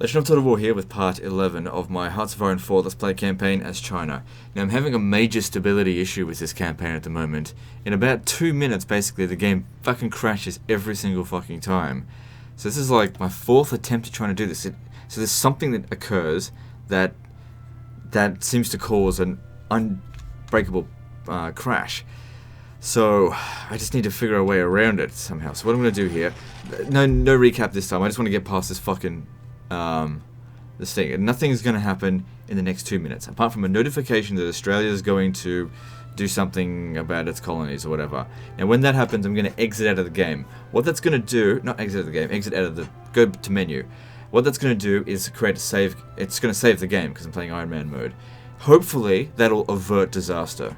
Legend of Total War here with part 11 of my Hearts of Iron 4 Let's Play campaign as China. Now I'm having a major stability issue with this campaign at the moment. In about 2 minutes basically the game fucking crashes every single fucking time. So this is like my fourth attempt at trying to do this. So there's something that occurs that seems to cause an unbreakable crash. So I just need to figure a way around it somehow. So what I'm going to do here, no recap this time, I just want to get past this fucking this thing. Nothing's going to happen in the next 2 minutes, apart from a notification that Australia is going to do something about its colonies or whatever. Now when that happens, I'm going to exit out of the game. What that's going to do, not exit out of the game, exit out of the, go to menu. What that's going to do is create a save, it's going to save the game because I'm playing Ironman mode. Hopefully that'll avert disaster.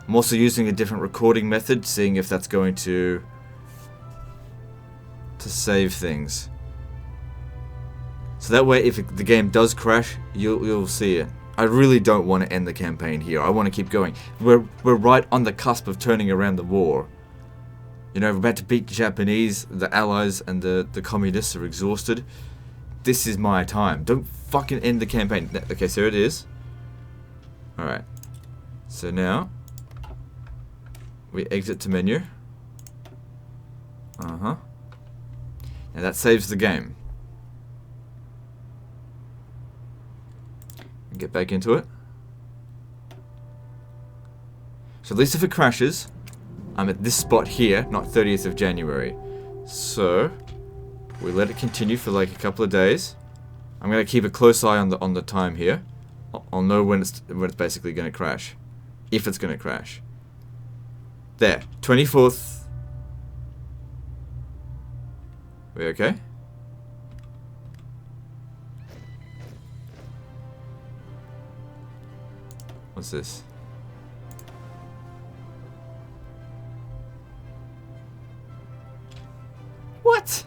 I'm also using a different recording method, seeing if that's going to save things. So that way, if the game does crash, you'll see it. I really don't want to end the campaign here. I want to keep going. We're right on the cusp of turning around the war. You know, we're about to beat the Japanese, the Allies, and the Communists are exhausted. This is my time. Don't fucking end the campaign. Okay, so it is. Alright. So now we exit to menu. Now that saves the game. Get back into it. So at least if it crashes, I'm at this spot here, not 30th of January. So we let it continue for like a couple of days. I'm gonna keep a close eye on the time here. I'll know when it's basically gonna crash, if it's gonna crash. There, 24th. We okay? What's this? What?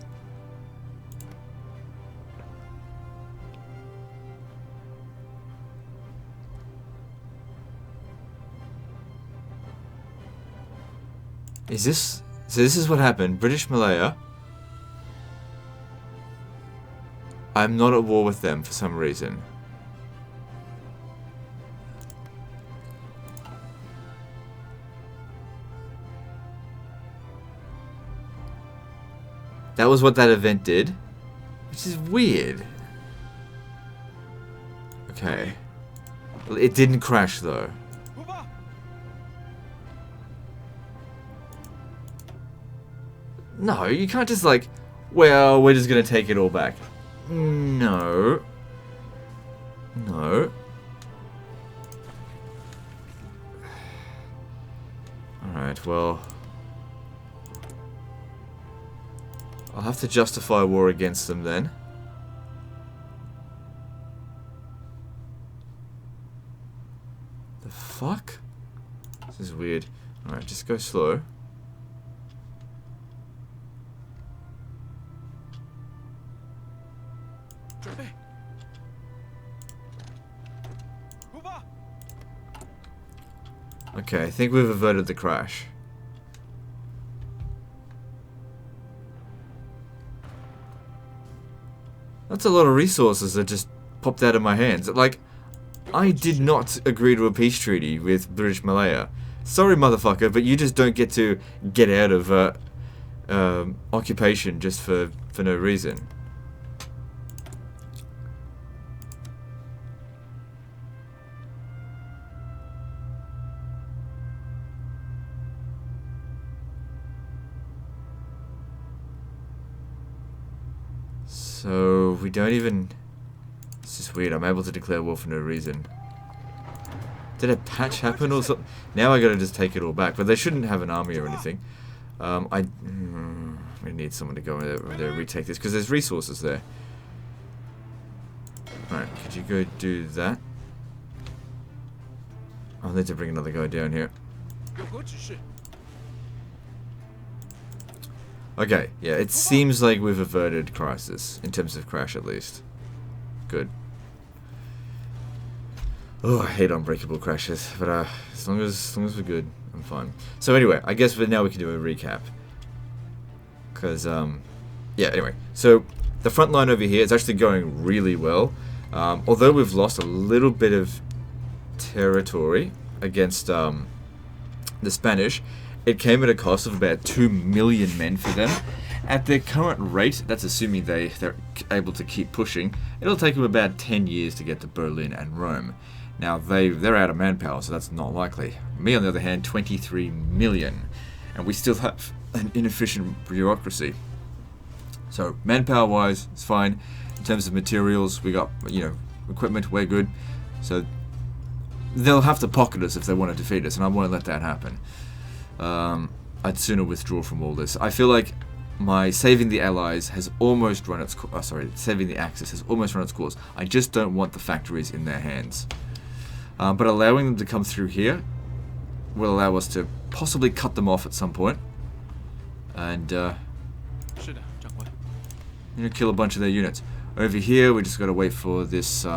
Is this... So this is what happened. British Malaya. I'm not at war with them for some reason. That was what that event did, which is weird. Okay. Well, it didn't crash though. No, you can't just like, well, we're just gonna take it all back. No. No. Alright, well... I'll have to justify war against them then. The fuck? This is weird. Alright, just go slow. Okay, I think we've averted the crash. That's a lot of resources that just popped out of my hands. Like, I did not agree to a peace treaty with British Malaya. Sorry, motherfucker, but you just don't get to get out of occupation just for no reason. So, we don't even... This is weird, I'm able to declare war for no reason. Did a patch happen or something? Now I gotta just take it all back, but they shouldn't have an army or anything. I need someone to go over there and retake this, because there's resources there. Alright, could you go do that? I'll need to bring another guy down here. Okay, yeah, it seems like we've averted crisis, in terms of crash at least. Good. Oh, I hate unbreakable crashes, but as long as we're good, I'm fine. So anyway, I guess now we can do a recap. Because, yeah, anyway. So, the front line over here is actually going really well. Although we've lost a little bit of territory against the Spanish, it came at a cost of about 2 million men for them. At their current rate, that's assuming they're able to keep pushing, it'll take them about 10 years to get to Berlin and Rome. Now, they're out of manpower, so that's not likely. Me, on the other hand, 23 million. And we still have an inefficient bureaucracy. So, manpower-wise, it's fine. In terms of materials, we got, equipment, we're good. So, they'll have to pocket us if they want to defeat us, and I won't let that happen. I'd sooner withdraw from all this. I feel like my saving the Allies has almost run its course. Saving the Axis has almost run its course. I just don't want the factories in their hands. But allowing them to come through here will allow us to possibly cut them off at some point. And, kill a bunch of their units. Over here, we just got to wait for this,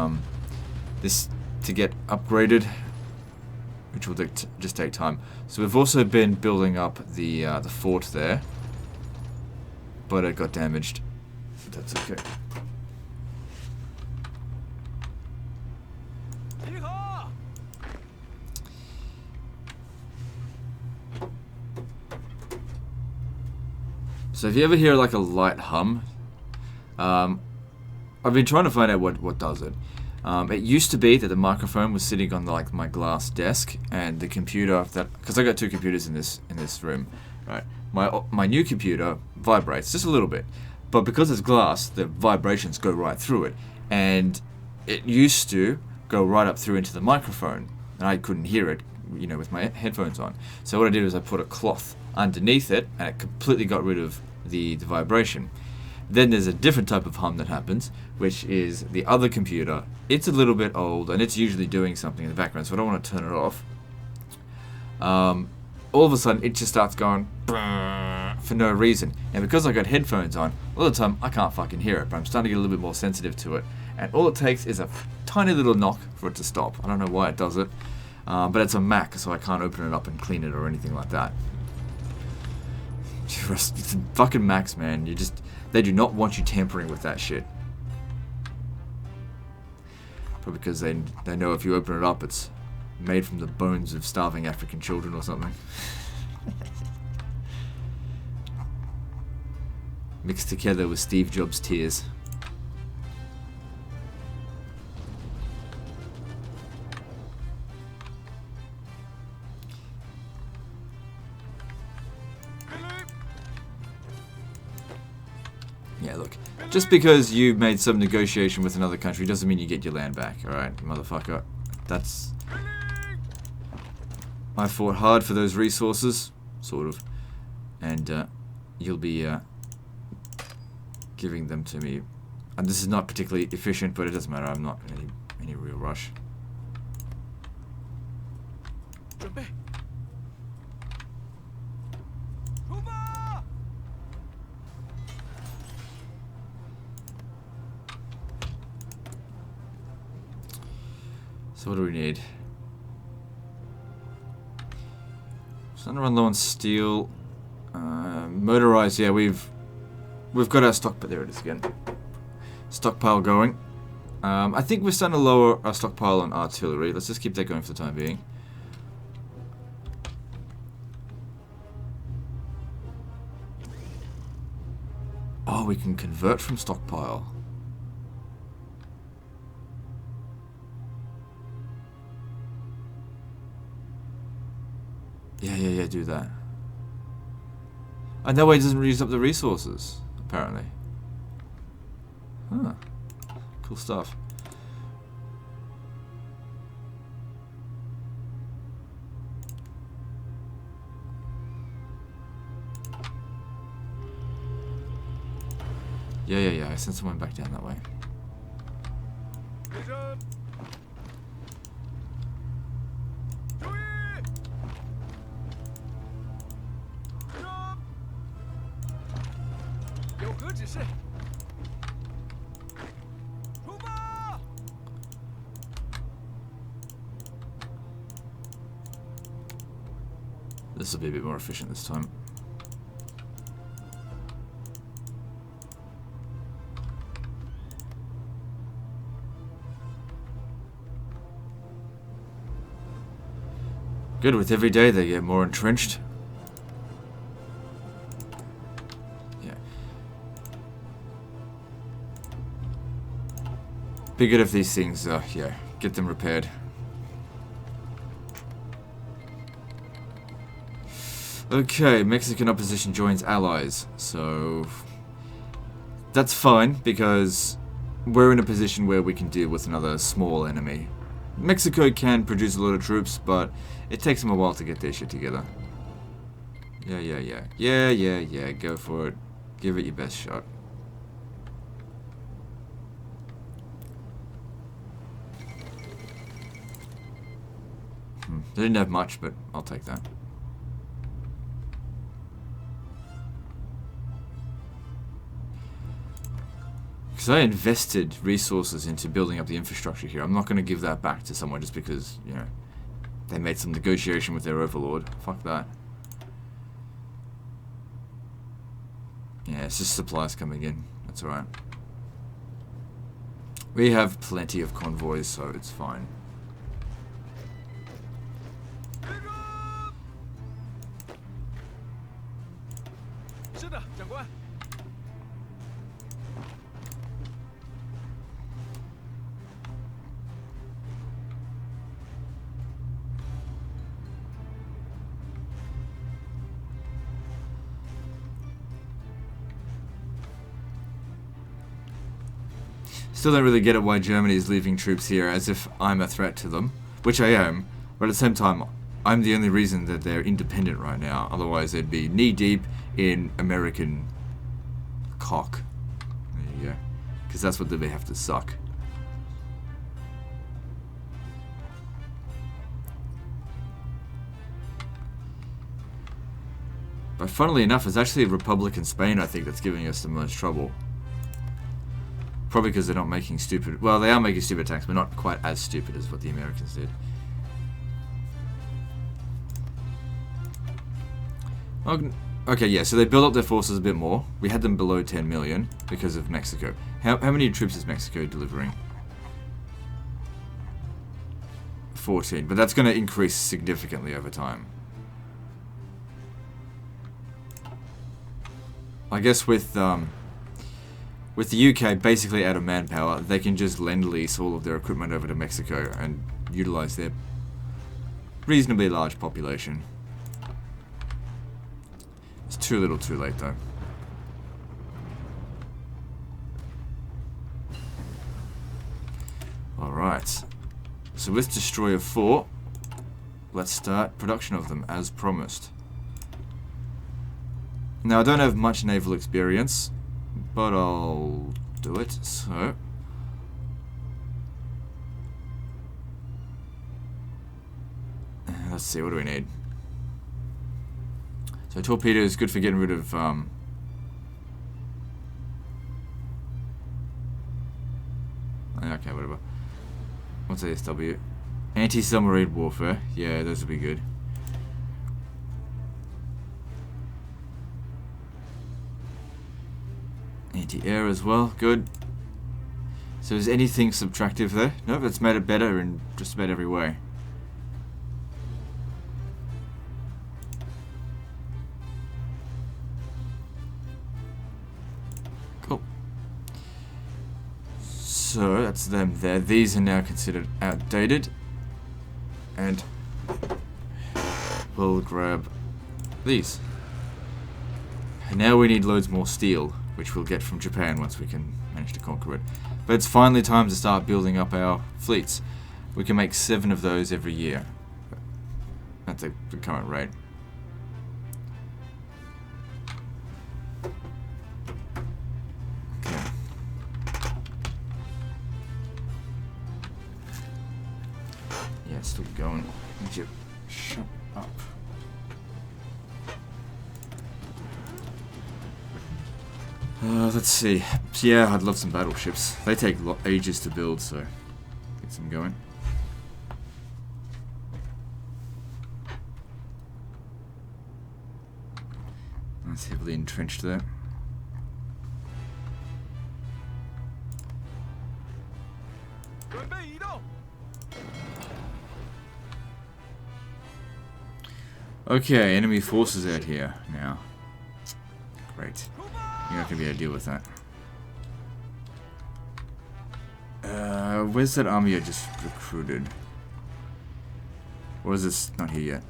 this to get upgraded, which will just take time. So we've also been building up the fort there, but it got damaged. That's okay. So if you ever hear like a light hum, I've been trying to find out what does it. It used to be that the microphone was sitting on like my glass desk, and the computer because I got two computers in this room, right? My new computer vibrates just a little bit, but because it's glass, the vibrations go right through it, and it used to go right up through into the microphone, and I couldn't hear it, with my headphones on. So what I did was I put a cloth underneath it, and it completely got rid of the vibration. Then there's a different type of hum that happens, which is the other computer. It's a little bit old, and it's usually doing something in the background, so I don't want to turn it off. All of a sudden, it just starts going for no reason. And because I got headphones on, all the time I can't fucking hear it, but I'm starting to get a little bit more sensitive to it. And all it takes is a tiny little knock for it to stop. I don't know why it does it, but it's a Mac, so I can't open it up and clean it or anything like that. It's fucking Macs, man. They do not want you tampering with that shit. Probably because they know if you open it up, it's made from the bones of starving African children or something. Mixed together with Steve Jobs' tears. Yeah, look. Just because you made some negotiation with another country doesn't mean you get your land back, alright, motherfucker? That's... I fought hard for those resources, sort of, and you'll be giving them to me. And this is not particularly efficient, but it doesn't matter, I'm not in any real rush. So what do we need? Starting to run low on steel. Motorized, yeah, we've got our stock, but there it is again. Stockpile going. I think we're starting to lower our stockpile on artillery. Let's just keep that going for the time being. Oh, we can convert from stockpile. Yeah, do that. And that way it doesn't use up the resources, apparently. Huh. Cool stuff. Yeah, I sent someone back down that way. This will be a bit more efficient this time. Good, with every day they get more entrenched. Yeah. Be good if these things, yeah, get them repaired. Okay, Mexican opposition joins allies, so that's fine because we're in a position where we can deal with another small enemy. Mexico can produce a lot of troops, but it takes them a while to get their shit together. Yeah, go for it. Give it your best shot. They didn't have much, but I'll take that. Because I invested resources into building up the infrastructure here. I'm not going to give that back to someone just because, you know, they made some negotiation with their overlord. Fuck that. Yeah, it's just supplies coming in. That's alright. We have plenty of convoys, so it's fine. Still don't really get it why Germany is leaving troops here as if I'm a threat to them, which I am, but at the same time, I'm the only reason that they're independent right now. Otherwise, they'd be knee-deep in American cock. There you go. Because that's what they have to suck. But funnily enough, it's actually Republican Spain, I think, that's giving us the most trouble. Probably because they're not making stupid... Well, they are making stupid attacks, but not quite as stupid as what the Americans did. Okay, yeah, so they built up their forces a bit more. We had them below 10 million because of Mexico. How many troops is Mexico delivering? 14, but that's going to increase significantly over time. I guess with the UK basically out of manpower, they can just lend-lease all of their equipment over to Mexico and utilize their reasonably large population. It's too little too late though. Alright. So with Destroyer 4, let's start production of them as promised. Now I don't have much naval experience, but I'll do it, so... Let's see, what do we need? So torpedo is good for getting rid of... Okay, whatever. What's ASW? Anti-submarine warfare. Yeah, those would be good. Anti-air as well, good. So is anything subtractive there? No, that's made it better in just about every way. Cool. So that's them there. These are now considered outdated. And we'll grab these. And now we need loads more steel, which we'll get from Japan once we can manage to conquer it. But it's finally time to start building up our fleets. We can make 7 of those every year at the current rate. Okay. Yeah, it's still going. Would you shut up? Let's see. Yeah, I'd love some battleships. They take ages to build, so get some going. That's heavily entrenched there. Okay, enemy forces out here now. Great. You're not going to be able to deal with that. Where's that army I just recruited? Or is this not here yet?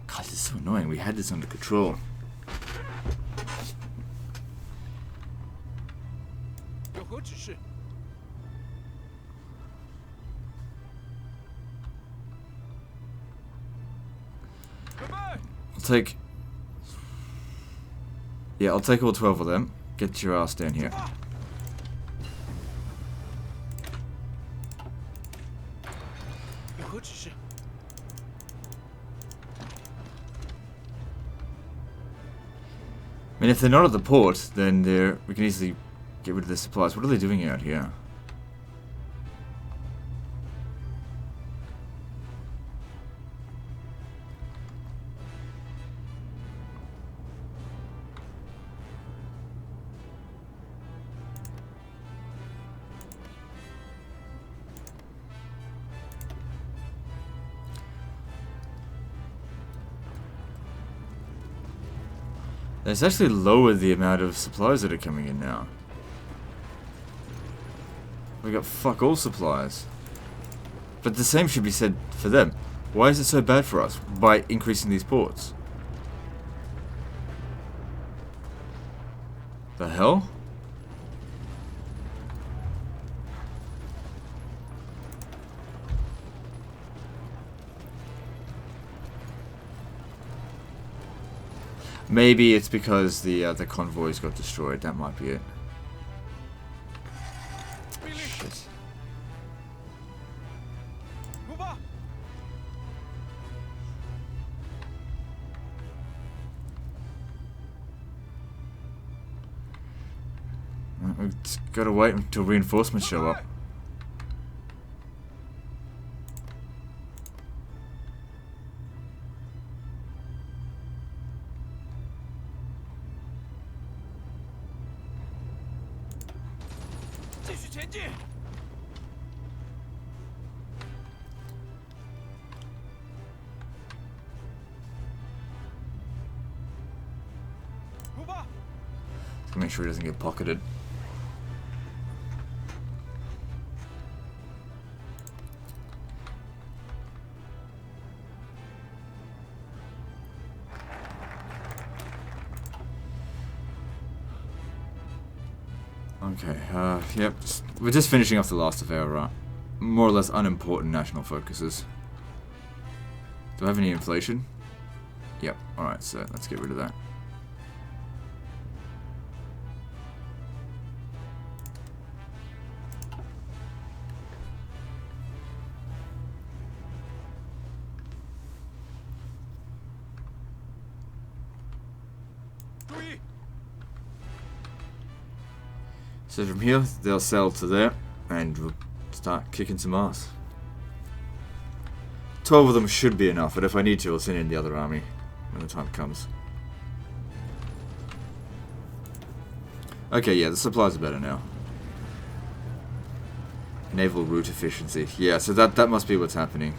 God, this is so annoying. We had this under control. I'll take all 12 of them. Get your ass down here. I mean, if they're not at the port, then we can easily get rid of the supplies. What are they doing out here? It's actually lowered the amount of supplies that are coming in now. We got fuck all supplies. But the same should be said for them. Why is it so bad for us by increasing these ports? The hell? Maybe it's because the convoys got destroyed. That might be it. Shit. We've got to wait until reinforcements show up. Make sure he doesn't get pocketed. Okay, yep. We're just finishing off the last of our more or less unimportant national focuses. Do I have any inflation? Yep, alright, so let's get rid of that. So from here, they'll sell to there, and we'll start kicking some ass. 12 of them should be enough, but if I need to, I'll send in the other army when the time comes. Okay, yeah, the supplies are better now. Naval route efficiency. Yeah, so that must be what's happening.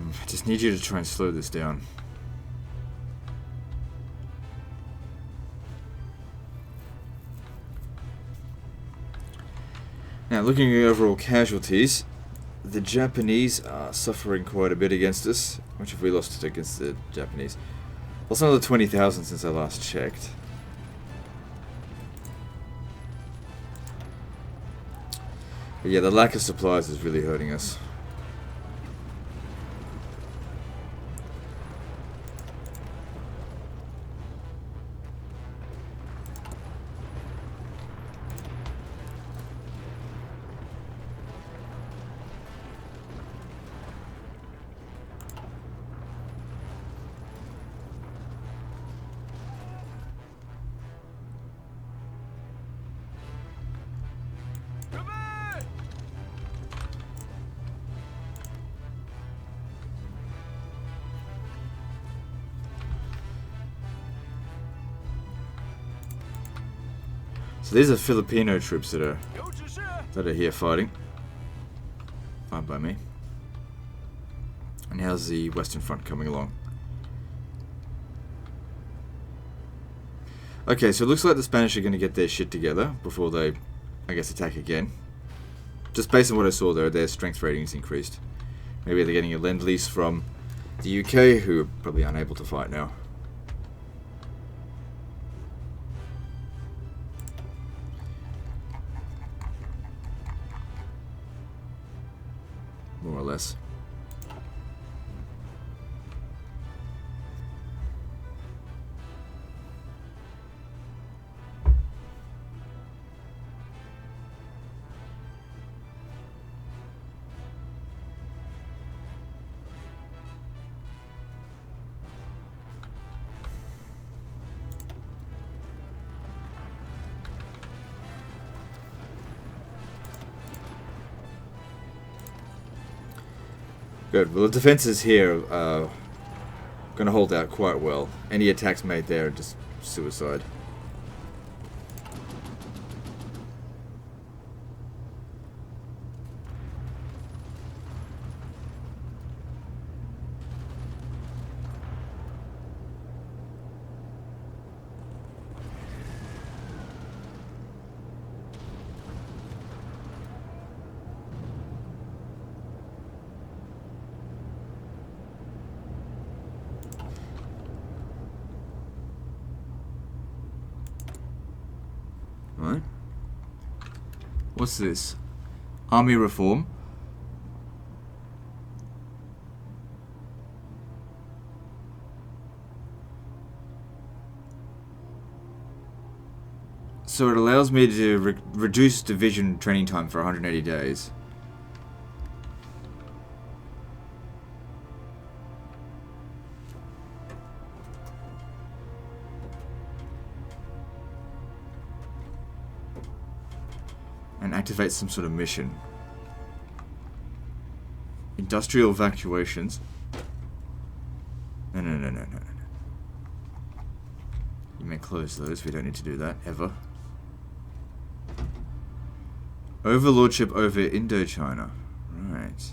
I just need you to try and slow this down. Now, looking at overall casualties, the Japanese are suffering quite a bit against us. How much have we lost against the Japanese? Lost another 20,000 since I last checked. But yeah, the lack of supplies is really hurting us. So these are Filipino troops that are here fighting. Fine by me. And how's the Western Front coming along? Okay, so it looks like the Spanish are going to get their shit together before they, I guess, attack again. Just based on what I saw there, their strength ratings increased. Maybe they're getting a lend-lease from the UK, who are probably unable to fight now. More or less. Good. Well, the defenses here are going to hold out quite well. Any attacks made there are just suicide. Right. What's this? Army reform. So it allows me to reduce division training time for 180 days. And activate some sort of mission. Industrial evacuations. No. You may close those. We don't need to do that, ever. Overlordship over Indochina. Right.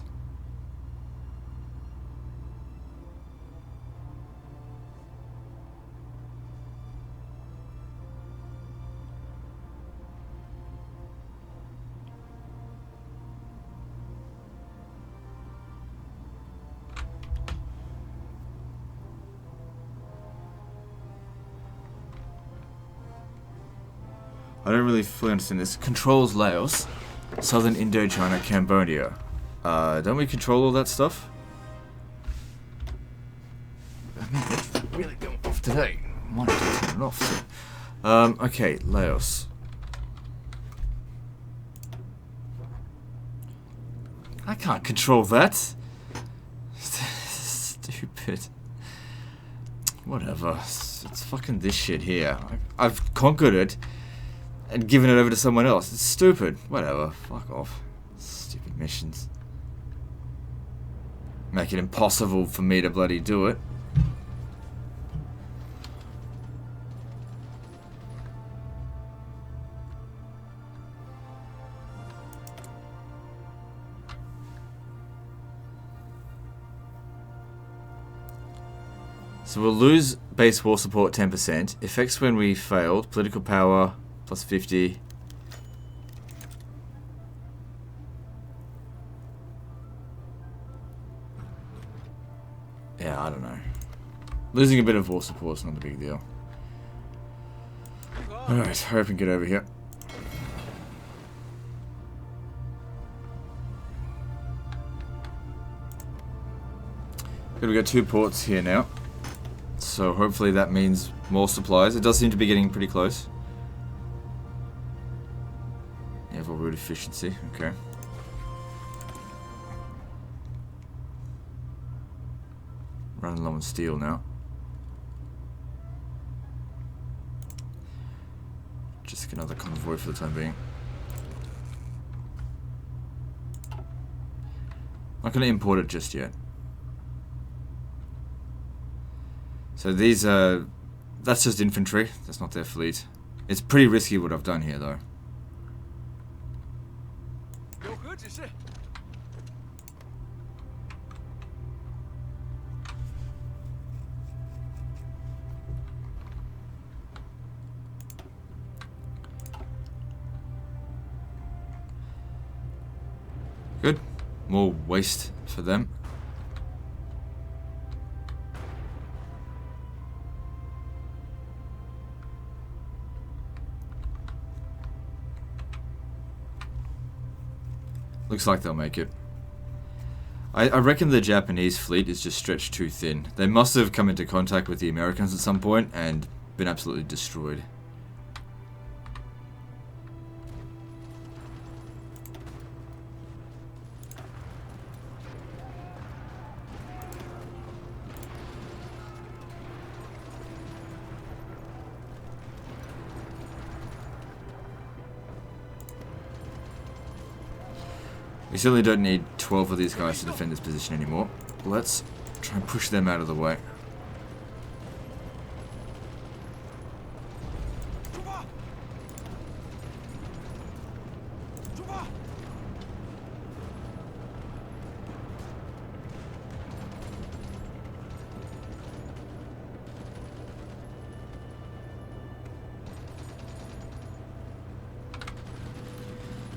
I don't really fully understand this. Controls Laos, Southern Indochina, Cambodia. Don't we control all that stuff? I mean, it's really going off today. Might have to turn it off soon. Okay, Laos. I can't control that. Stupid. Whatever. It's fucking this shit here. I've conquered it and given it over to someone else. It's stupid. Whatever. Fuck off. Stupid missions. Make it impossible for me to bloody do it. So we'll lose base war support 10%. Effects when we failed. Political power plus 50. Yeah, I don't know. Losing a bit of war support is not a big deal. Alright, hurry up and get over here. Good, we got 2 ports here now. So hopefully that means more supplies. It does seem to be getting pretty close. Naval route efficiency, okay. Running low on steel now. Just another convoy for the time being. Not going to import it just yet. So these are... that's just infantry. That's not their fleet. It's pretty risky what I've done here though. Good. More waste for them. Looks like they'll make it. I reckon the Japanese fleet is just stretched too thin. They must have come into contact with the Americans at some point and been absolutely destroyed. We certainly don't need 12 of these guys to defend this position anymore. Let's try and push them out of the way.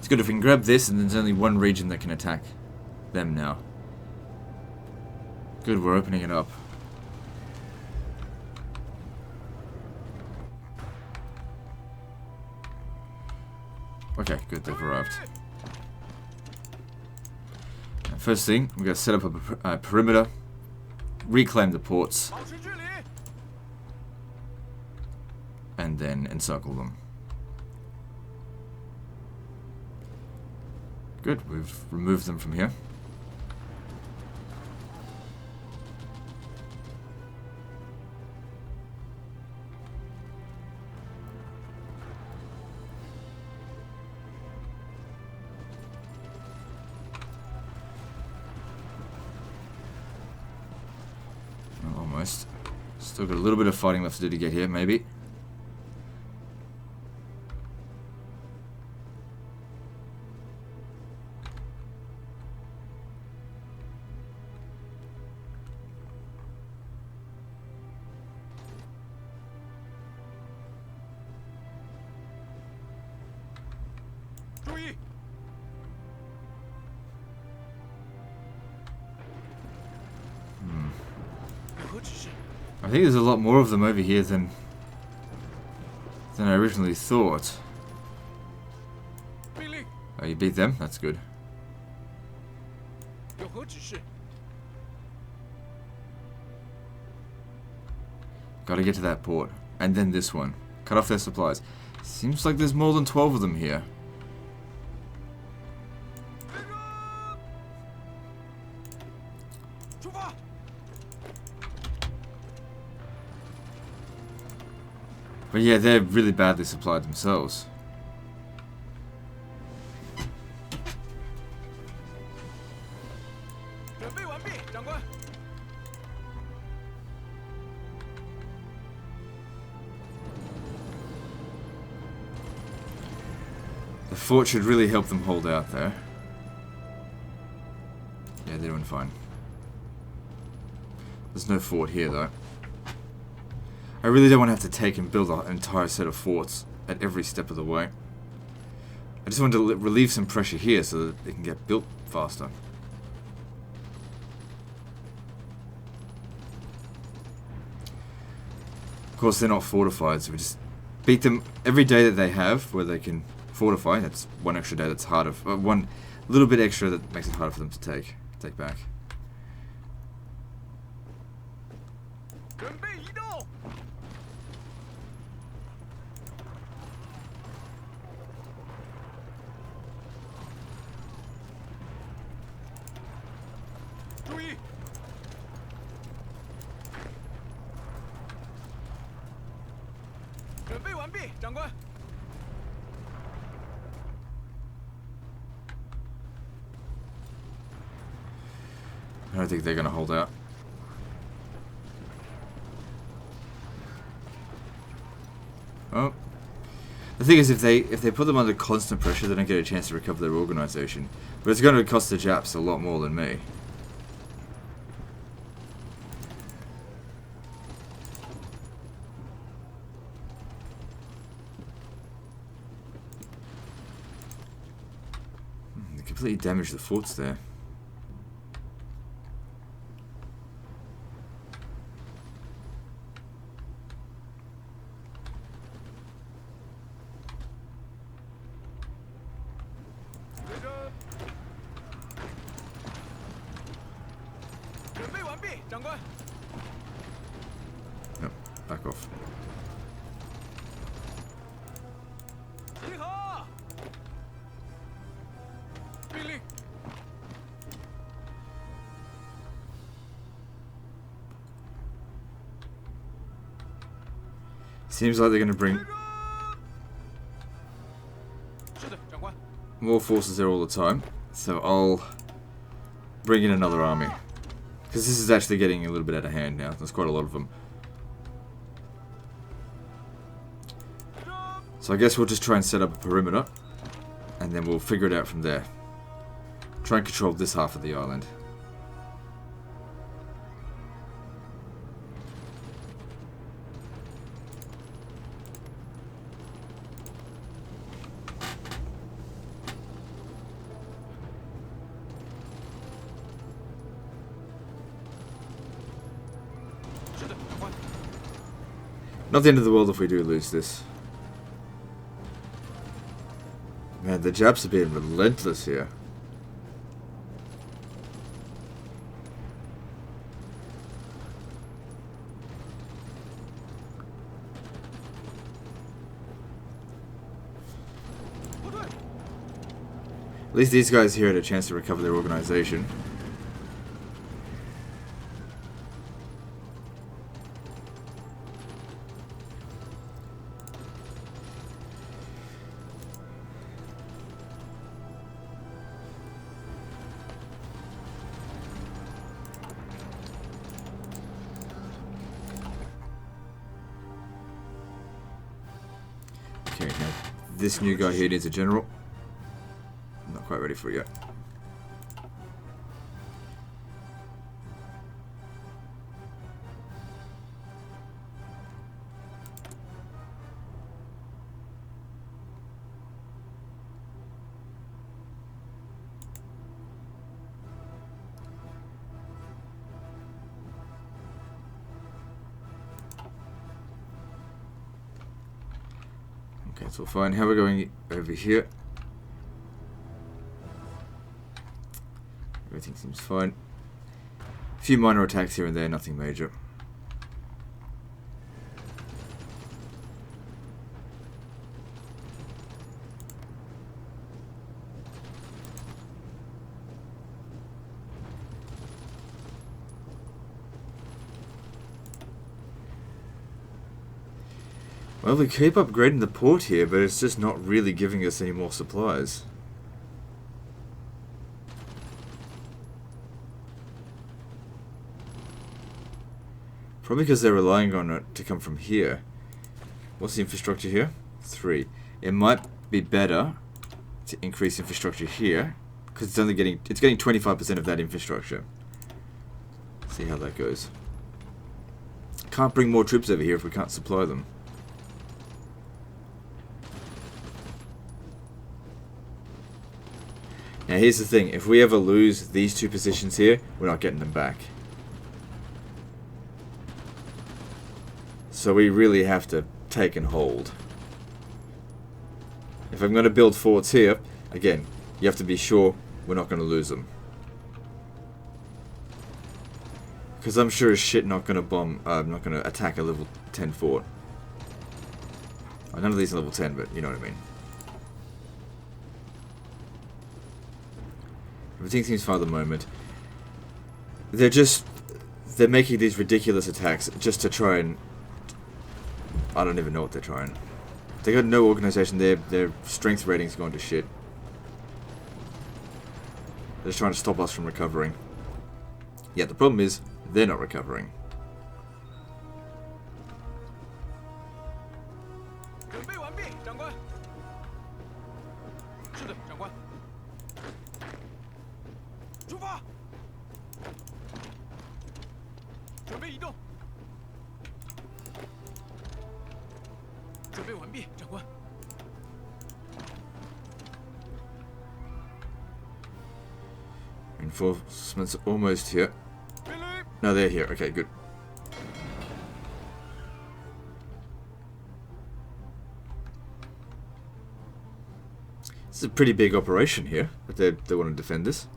Good, if we can grab this, and there's only one region that can attack them now. Good, we're opening it up. Okay, good, they've arrived. Now, first thing, we're going to set up a perimeter, reclaim the ports, and then encircle them. Good, we've removed them from here. Well, almost. Still got a little bit of fighting left to do to get here, maybe. I think there's a lot more of them over here than I originally thought. Oh, you beat them? That's good. Gotta get to that port. And then this one. Cut off their supplies. Seems like there's more than 12 of them here. But yeah, they're really badly supplied themselves. The fort should really help them hold out there. Yeah, they're doing fine. There's no fort here though. I really don't want to have to take and build an entire set of forts at every step of the way. I just want to relieve some pressure here so that they can get built faster. Of course, they're not fortified, so we just beat them every day that they have where they can fortify. That's one extra day that's harder. One little bit extra that makes it harder for them to take back. I don't think they're going to hold out. Oh. The thing is, if they put them under constant pressure, they don't get a chance to recover their organization. But it's going to cost the Japs a lot more than me. They completely damaged the forts there. Yep, back off. Seems like they're going to bring more forces there all the time, so I'll bring in another army. Because this is actually getting a little bit out of hand now. There's quite a lot of them. So I guess we'll just try and set up a perimeter, and then we'll figure it out from there. Try and control this half of the island. Not the end of the world if we do lose this. Man, the Japs are being relentless here. At least these guys here had a chance to recover their organization. Okay, now this new guy here needs a general. I'm not quite ready for it yet. Okay, it's all fine. How are we going over here? Everything seems fine. A few minor attacks here and there, nothing major. Well, we keep upgrading the port here, but it's just not really giving us any more supplies. Probably because they're relying on it to come from here. What's the infrastructure here? 3. It might be better to increase infrastructure here, because it's only getting 25% of that infrastructure. See how that goes. Can't bring more troops over here if we can't supply them. Now here's the thing, if we ever lose these two positions here, we're not getting them back. So we really have to take and hold. If I'm going to build forts here, again, you have to be sure we're not going to lose them. Because I'm sure as shit not going to not going to attack a level 10 fort. None of these are level 10, but you know what I mean. Everything seems fine at the moment. They're making these ridiculous attacks just to try and I don't even know what they're trying. They got no organization. Their strength rating's going to shit. They're just trying to stop us from recovering. Yeah, the problem is, they're not recovering. Reinforcements are almost here. No, they're here. Okay, good. This is a pretty big operation here, but they want to defend this.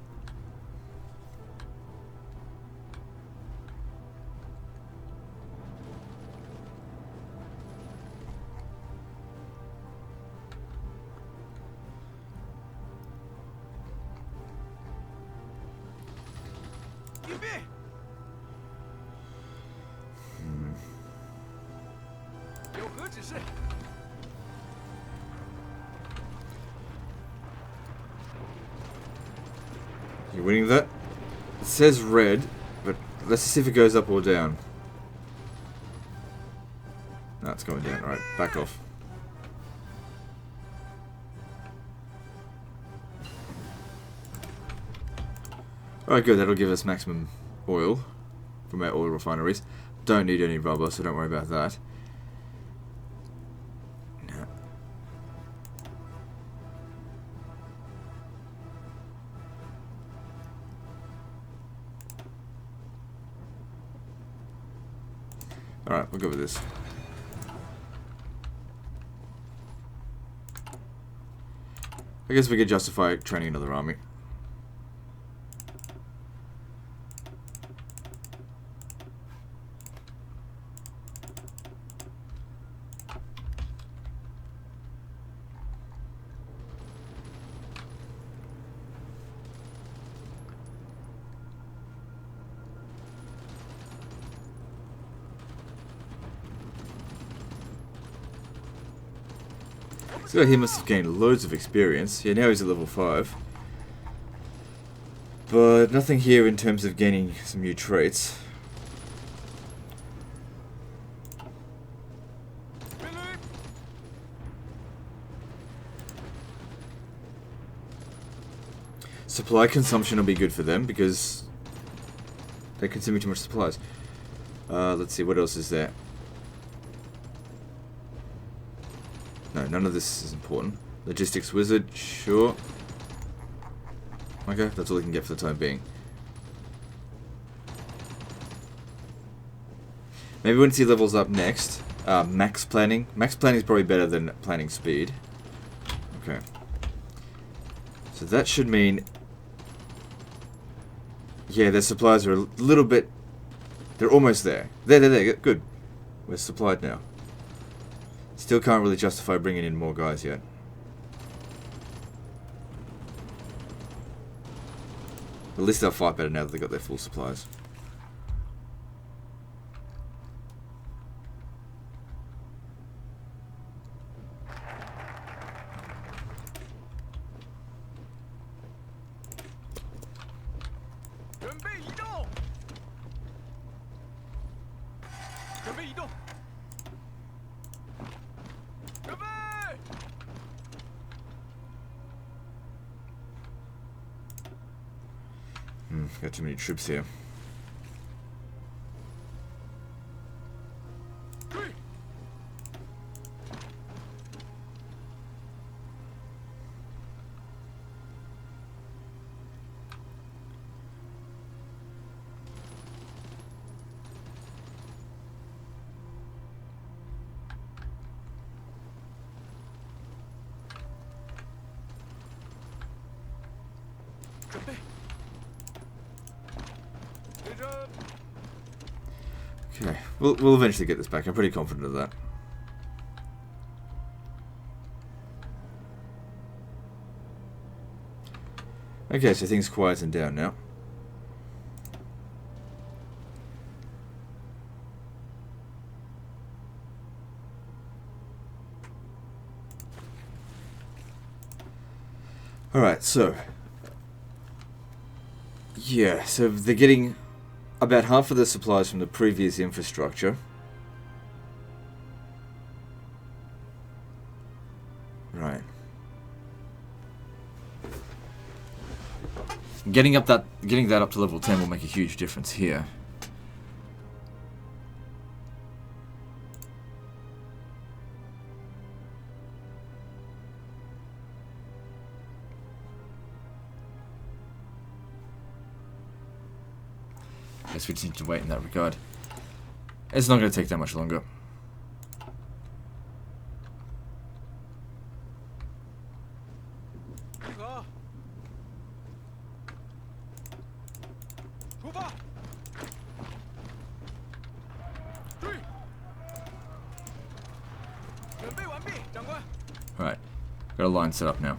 You're winning that? It says red, but let's see if it goes up or down. No, it's going down. Alright, back off. Alright, good. That'll give us maximum oil from our oil refineries. Don't need any rubber, so don't worry about that. No. Alright, we'll go with this. I guess we could justify training another army. This guy here must have gained loads of experience. Yeah, now he's at level 5. But nothing here in terms of gaining some new traits. Supply consumption will be good for them because they're consuming too much supplies. Let's see, what else is there? No, none of this is important. Logistics wizard, sure. Okay, that's all we can get for the time being. Maybe when he levels up next, max planning. Max planning is probably better than planning speed. Okay. So that should mean... Yeah, their supplies are a little bit... They're almost there. There. Good. We're supplied now. Still can't really justify bringing in more guys yet. At least they'll fight better now that they've got their full supplies. Got too many troops here. Okay, we'll eventually get this back. I'm pretty confident of that. Okay, so things quieten down now. Alright, so... yeah, so they're getting about half of the supplies from the previous infrastructure. Right. Getting that up to level 10 will make a huge difference here. Guess we just need to wait in that regard. It's not going to take that much longer. Alright, got a line set up now.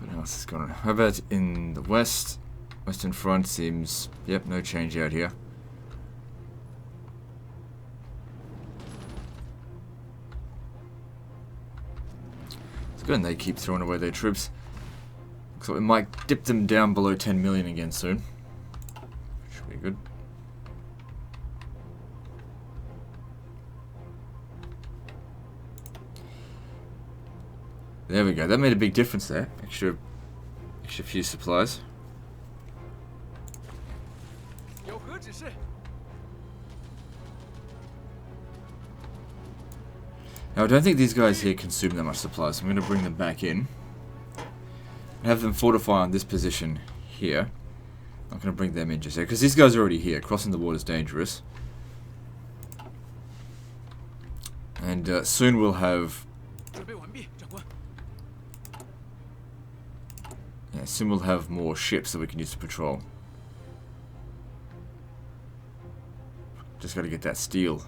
What else is going on? How about in the west? Western front seems... yep, no change out here. It's good, and they keep throwing away their troops. Looks like we might dip them down below 10 million again soon. Should be good. There we go. That made a big difference there. Extra few supplies. Now I don't think these guys here consume that much supplies, so I'm going to bring them back in. And have them fortify on this position here. I'm going to bring them in just there, because these guys are already here. Crossing the water is dangerous. And soon we'll have... yeah, soon we'll have more ships that we can use to patrol. Just got to get that steel.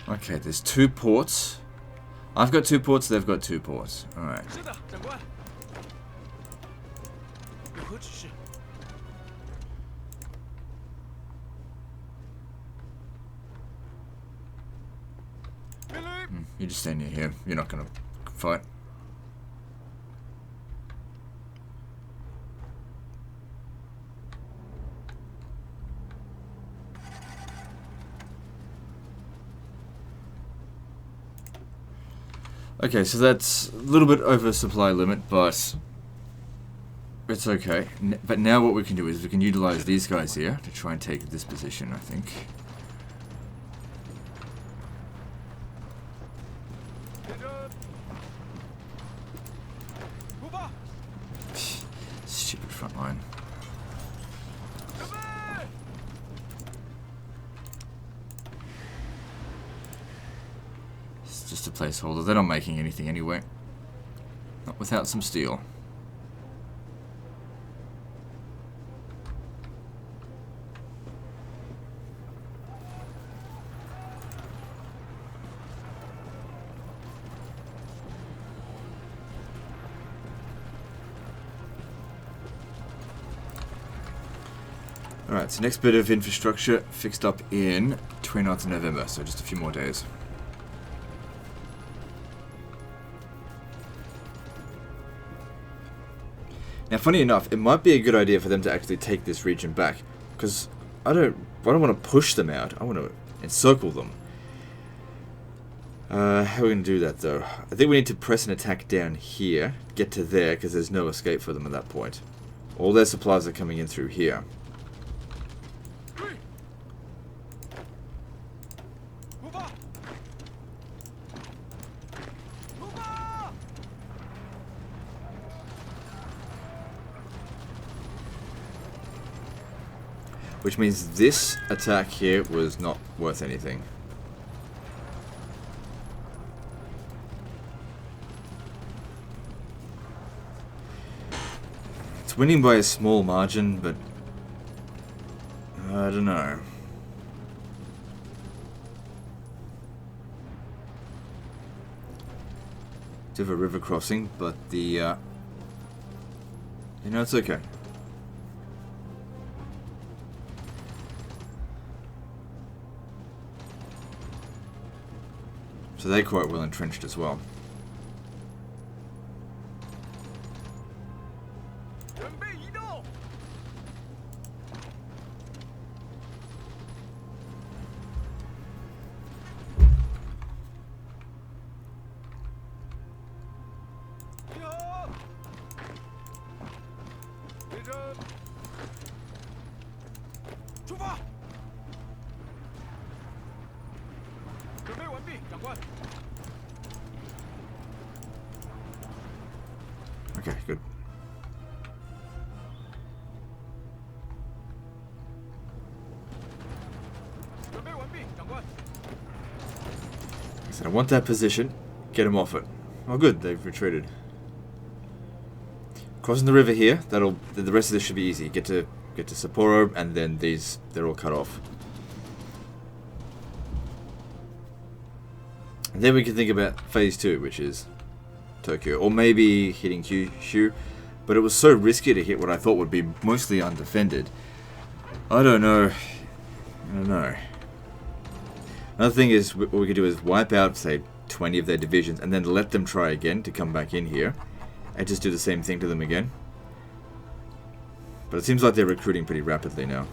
Okay, there's 2 ports. I've got 2 ports, they've got 2 ports. Alright. You just stand near here. You're not gonna fight. Okay, so that's a little bit over supply limit, but it's okay. But now what we can do is we can utilize these guys here to try and take this position, I think. Stupid front line. It's just a placeholder. They're not making anything anyway. Not without some steel. Alright, so next bit of infrastructure fixed up in 29th of November, so just a few more days. Now, funny enough, it might be a good idea for them to actually take this region back, because I don't want to push them out. I want to encircle them. How are we going to do that, though? I think we need to press an attack down here, get to there, because there's no escape for them at that point. All their supplies are coming in through here. which means this attack here was not worth anything. It's winning by a small margin, but I don't know. Bit of a river crossing, but the you know, it's okay. So they're quite well entrenched as well. Okay, good. I said I want that position. Get him off it. Oh, good. They've retreated. Crossing the river here. The rest of this should be easy. Get to Sapporo, and then they're all cut off. And then we can think about phase 2, which is Tokyo, or maybe hitting Kyushu, but it was so risky to hit what I thought would be mostly undefended. I don't know. Another thing is, what we could do is wipe out, say, 20 of their divisions, and then let them try again to come back in here, and just do the same thing to them again. But it seems like they're recruiting pretty rapidly now.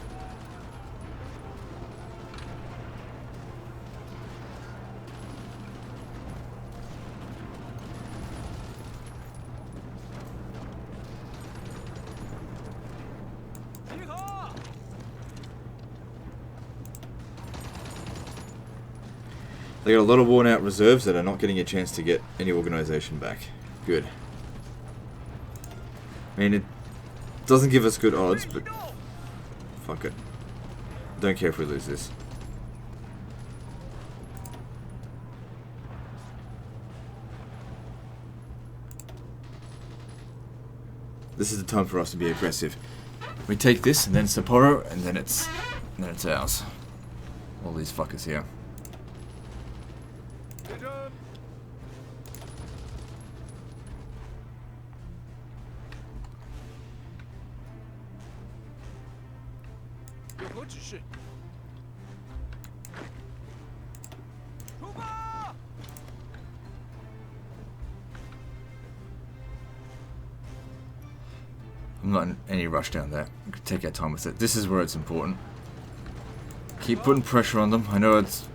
They got a lot of worn out reserves that are not getting a chance to get any organization back. Good. I mean, it doesn't give us good odds, but fuck it. Don't care if we lose this. This is the time for us to be aggressive. We take this, and then Sapporo, and then it's ours. All these fuckers here. I'm not in any rush down there. We can take our time with it. This is where it's important. Keep putting pressure on them. I know it's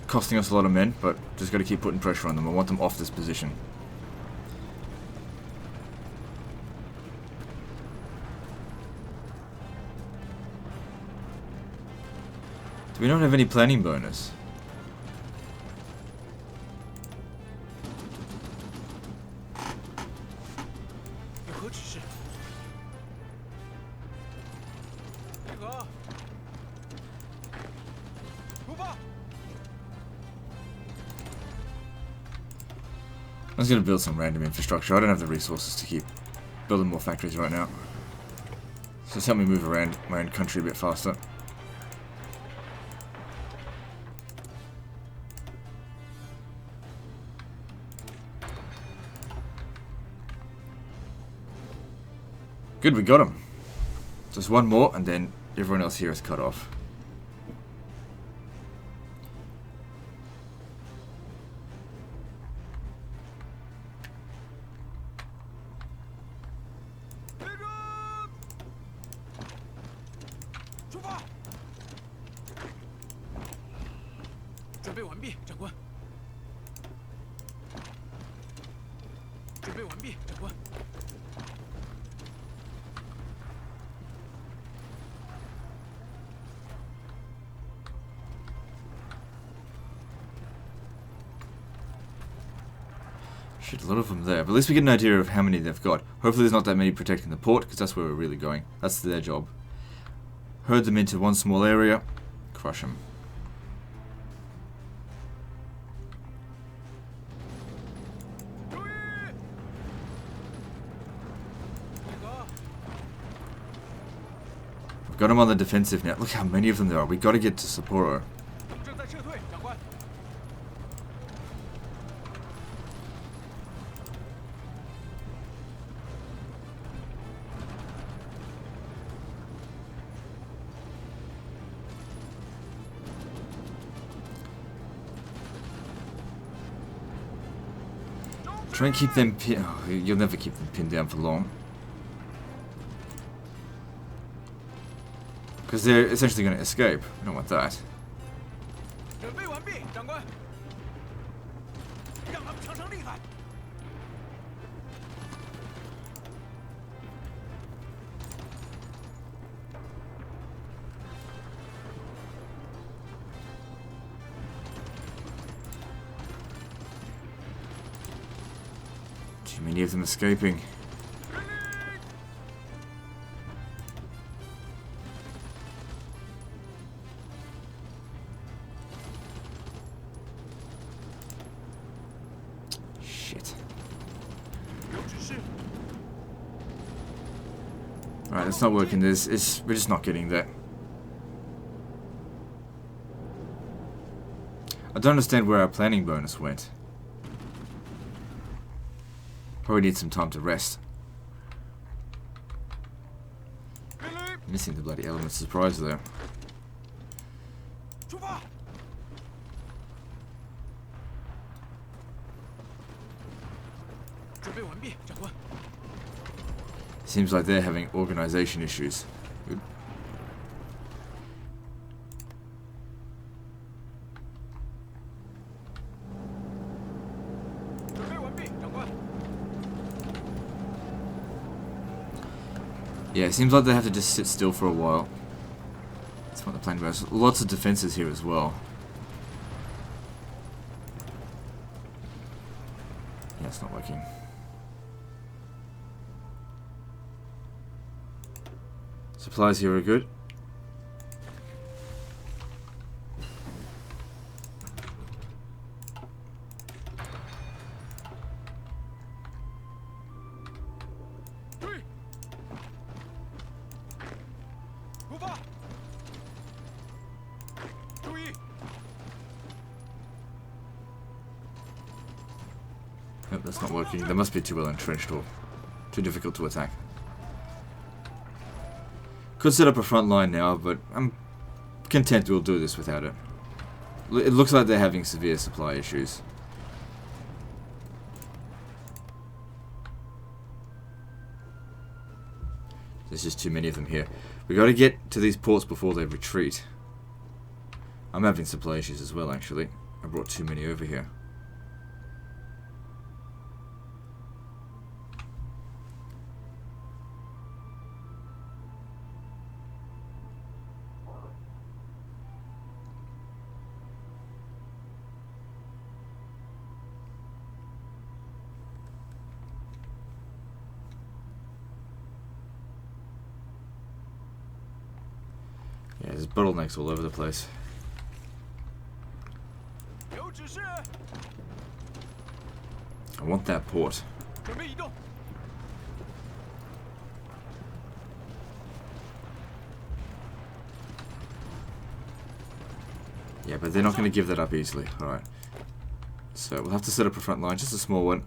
costing us a lot of men, but just got to keep putting pressure on them. I want them off this position. Do we not have any planning bonus? I was going to build some random infrastructure. I don't have the resources to keep building more factories right now. So just help me move around my own country a bit faster. Good, we got him. Just one more, and then everyone else here is cut off. Shit, a lot of them there. But at least we get an idea of how many they've got. Hopefully there's not that many protecting the port, because that's where we're really going. That's their job. herd them into one small area, crush them. We've got them on the defensive now. Look how many of them there are. We've got to get to Sapporo. Try and keep them pinned. Oh, you'll never keep them pinned down for long. Because they're essentially going to escape. I don't want that. Too many of them escaping. Shit. Alright, it's not working. We're just not getting that. I don't understand where our planning bonus went. Probably need some time to rest. Missing the bloody element of surprise there. Seems like they're having organization issues. Good. Yeah, it seems like they have to just sit still for a while. That's what the plan was. Lots of defenses here as well. Yeah, it's not working. Supplies here are good. Nope, that's not working. They must be too well entrenched or too difficult to attack. Could set up a front line now, but I'm content we'll do this without it. It looks like they're having severe supply issues. There's just too many of them here. We got to get to these ports before they retreat. I'm having supply issues as well, actually. I brought too many over here. Yeah, there's bottlenecks all over the place. I want that port. Yeah, but they're not going to give that up easily. Alright. So we'll have to set up a front line, just a small one.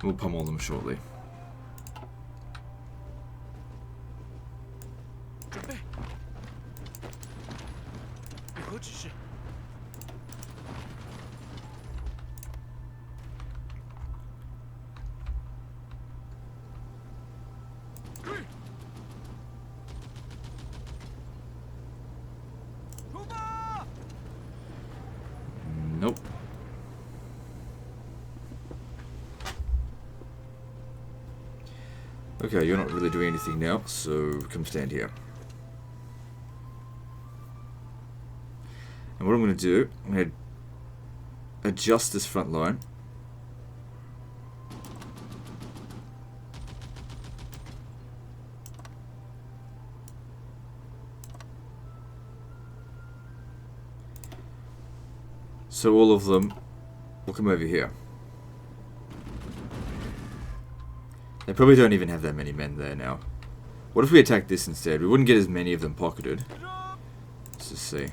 We'll pummel them shortly. Nope. Okay, you're not really doing anything now, so come stand here. And what I'm going to do, I'm going to adjust this front line. So all of them will come over here. They probably don't even have that many men there now. What if we attack this instead? We wouldn't get as many of them pocketed. Let's just see.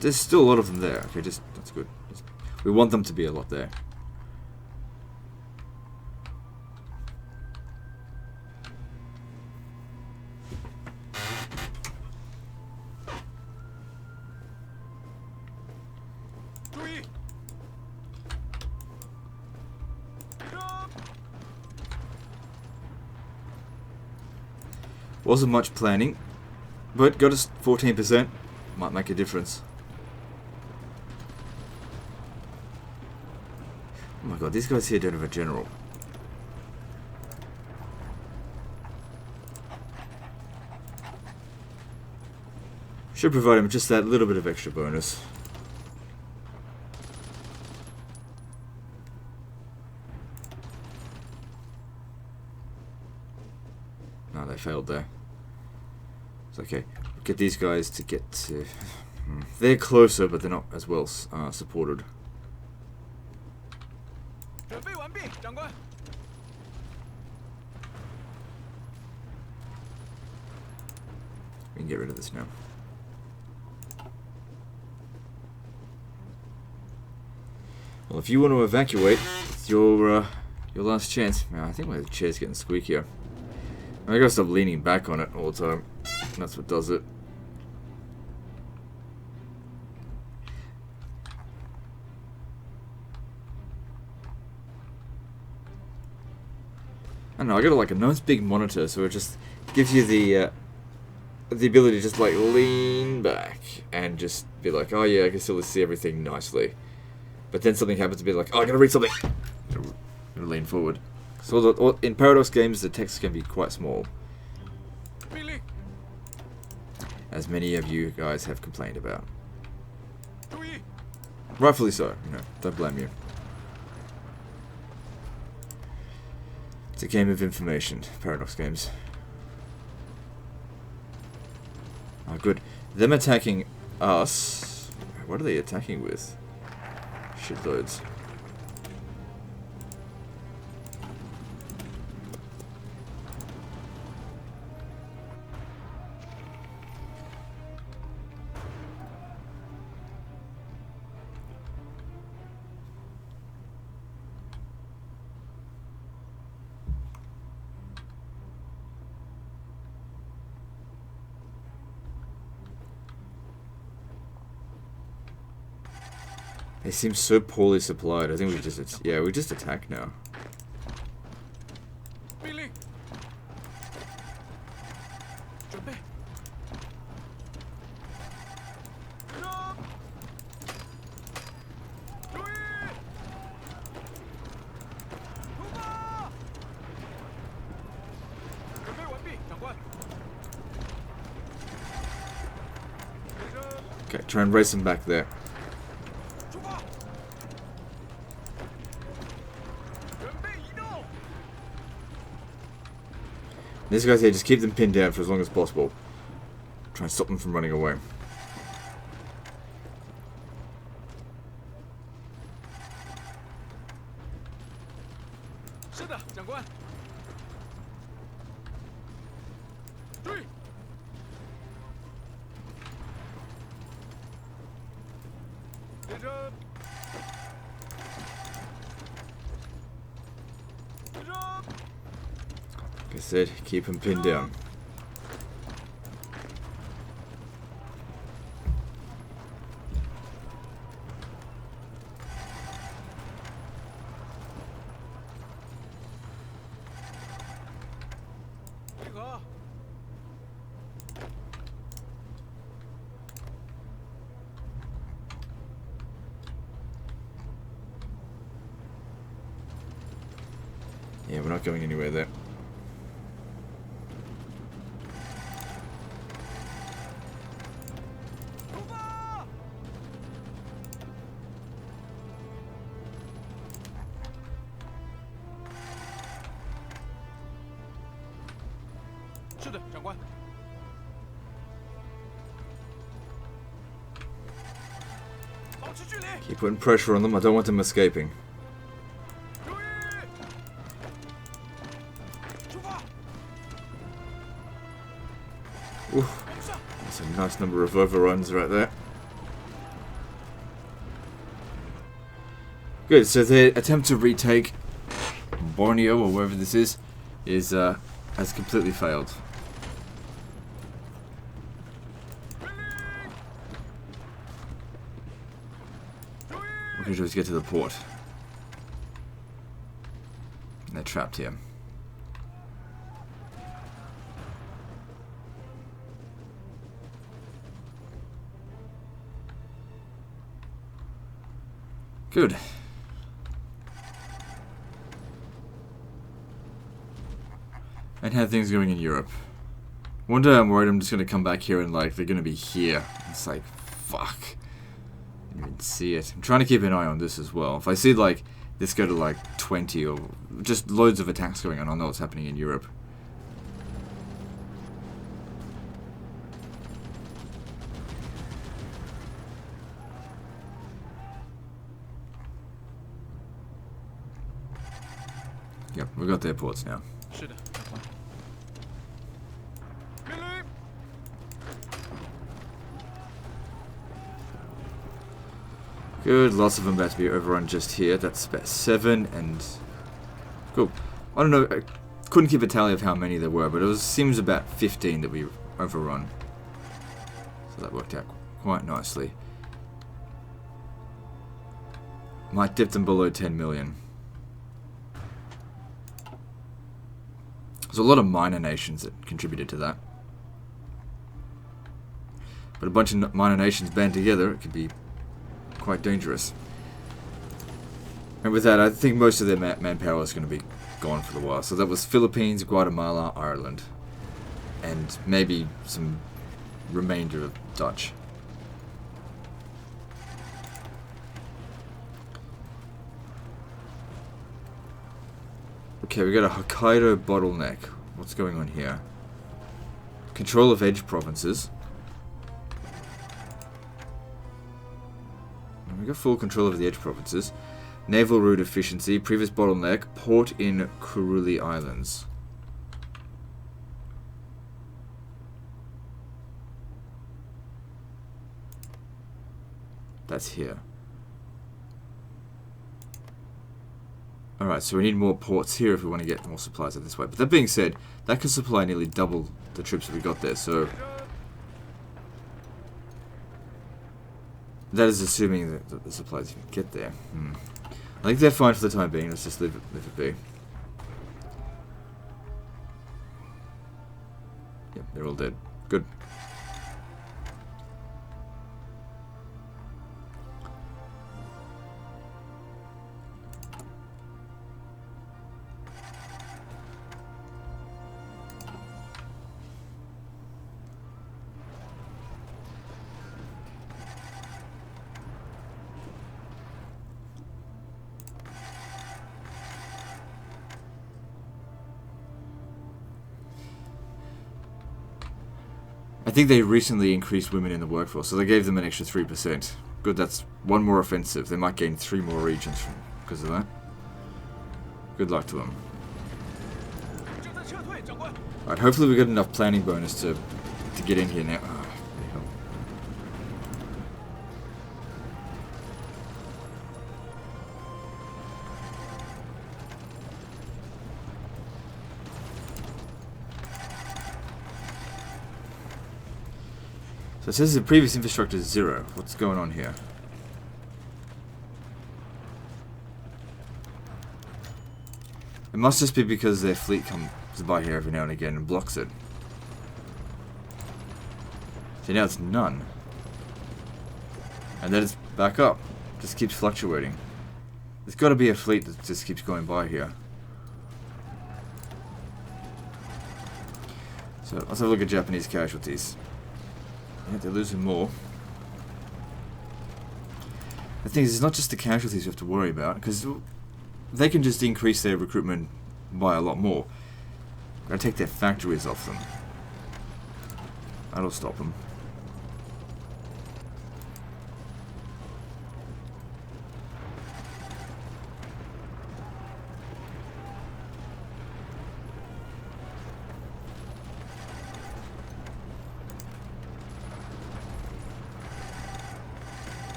There's still a lot of them there. Okay, that's good. We want them to be a lot there. Wasn't much planning, but got us 14%. Might make a difference. Oh my god, these guys here don't have a general. Should provide him just that little bit of extra bonus. No, they failed there. It's okay. Get these guys to get to... They're closer, but they're not as well supported. We can get rid of this now. Well, if you want to evacuate, it's your last chance. Now, I think my chair's getting squeakier. I gotta stop leaning back on it all the time. That's what does it. I don't know, I got like a nice big monitor, so it just gives you the ability to just like lean back and just be like, oh yeah, I can still see everything nicely. But then something happens to be like, oh, I gotta read something. Gotta lean forward. So in Paradox games, the text can be quite small, as many of you guys have complained about. Rightfully so, you know, don't blame you. It's a game of information, Paradox games. Oh, good. Them attacking us. What are they attacking with? Shitloads. They seem so poorly supplied. I think we just attack now. Okay, try and race them back there. These guys here, just keep them pinned down for as long as possible. Try and stop them from running away. Like I said, keep them pinned down. Yeah, we're not going anywhere there. Keep putting pressure on them. I don't want them escaping. Oof. That's a nice number of overruns right there. Good, so their attempt to retake Borneo, or wherever this is has completely failed. What we can do is get to the port. And they're trapped here. Good. And how are things going in Europe? One day I'm worried I'm just going to come back here and like they're going to be here. It's like, fuck. I didn't even see it. I'm trying to keep an eye on this as well. If I see like this go to like 20 or just loads of attacks going on, I'll know what's happening in Europe. Yep, we got their ports now. Good, lots of them about to be overrun just here. That's about 7 and... Cool. I don't know, I couldn't keep a tally of how many there were, but it seems about 15 that we overrun. So that worked out quite nicely. Might dip them below 10 million. There's a lot of minor nations that contributed to that. But a bunch of minor nations band together, it could be quite dangerous. And with that, I think most of their manpower is going to be gone for a while. So that was Philippines, Guatemala, Ireland. And maybe some remainder of Dutch. Okay, we got a Hokkaido bottleneck. What's going on here? Control of edge provinces. We got full control over the edge provinces. Naval route efficiency. Previous bottleneck. Port in Kurili Islands. That's here. Alright, so we need more ports here if we want to get more supplies out this way. But that being said, that could supply nearly double the troops that we got there, so... That is assuming that the supplies even get there. I think they're fine for the time being, let's just leave it be. Yep, they're all dead. Good. I think they recently increased women in the workforce, so they gave them an extra 3%. Good, that's one more offensive. They might gain 3 more regions because of that. Good luck to them. Alright, hopefully we get enough planning bonus to get in here now. Oh, hell. So it says the previous infrastructure is 0. What's going on here? It must just be because their fleet comes by here every now and again and blocks it. See, now it's none. And then it's back up. Just keeps fluctuating. There's got to be a fleet that just keeps going by here. So let's have a look at Japanese casualties. Yeah, they're losing more. The thing is, it's not just the casualties you have to worry about, because they can just increase their recruitment by a lot more. Gotta take their factories off them. That'll stop them.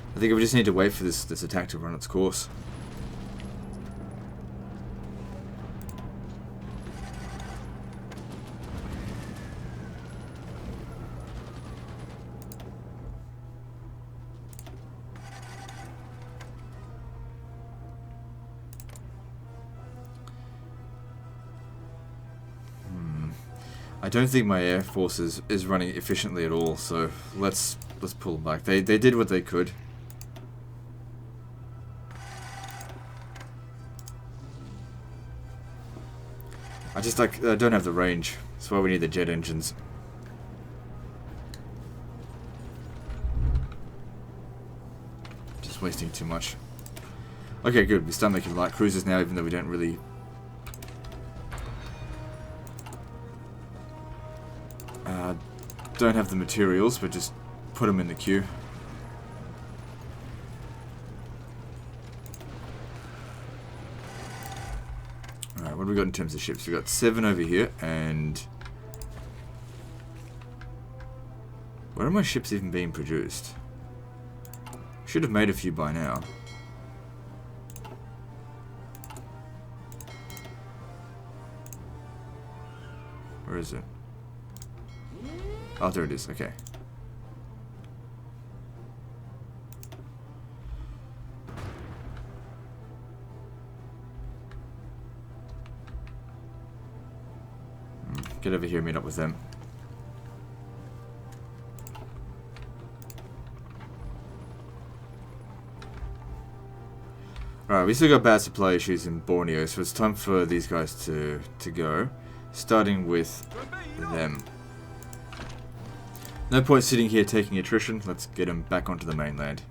I think we just need to wait for this attack to run its course. I don't think my air force is running efficiently at all, so let's pull back. They did what they could. I don't have the range. That's why we need the jet engines. Just wasting too much. Okay, good. We start making light cruisers now, even though we don't really... don't have the materials, but just put them in the queue. Alright, what do we got in terms of ships? We've got 7 over here, and... where are my ships even being produced? Should have made a few by now. Where is it? Oh, there it is. Okay. Get over here and meet up with them. Alright, we still got bad supply issues in Borneo, so it's time for these guys to go. Starting with them. No point sitting here taking attrition. Let's get them back onto the mainland.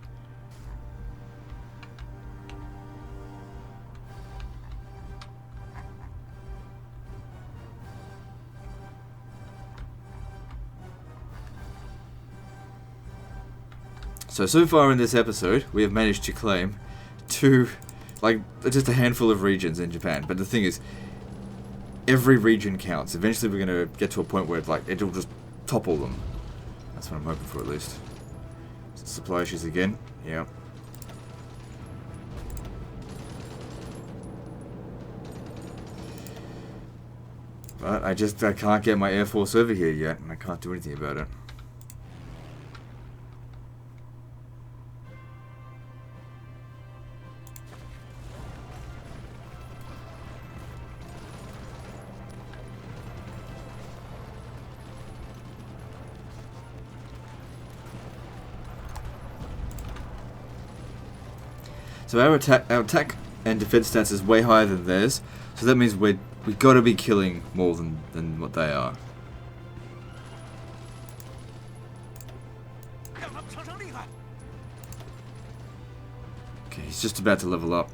So far in this episode, we have managed to claim just a handful of regions in Japan. But the thing is, every region counts. Eventually we're going to get to a point where it'll just topple them. That's what I'm hoping for, at least. Supply issues again. Yeah. But I can't get my Air Force over here yet, and I can't do anything about it. So our attack and defense stats is way higher than theirs, so that means we've got to be killing more than what they are. Okay, he's just about to level up.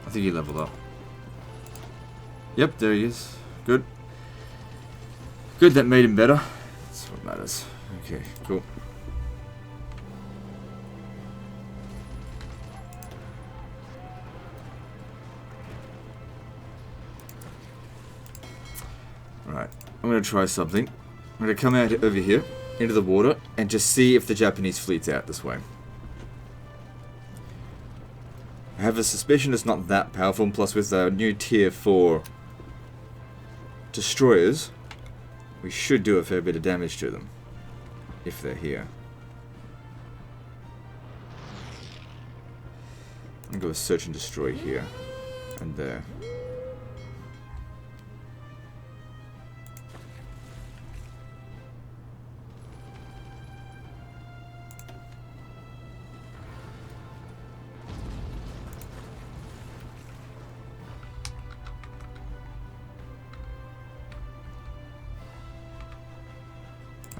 I think he leveled up. Yep, there he is. Good. Good, that made him better. That's what matters. Okay, cool. Alright, I'm going to try something. I'm going to come out over here, into the water, and just see if the Japanese fleet's out this way. I have a suspicion it's not that powerful, and plus with our new tier 4 destroyers, we should do a fair bit of damage to them, if they're here. I'll go with search and destroy here and there.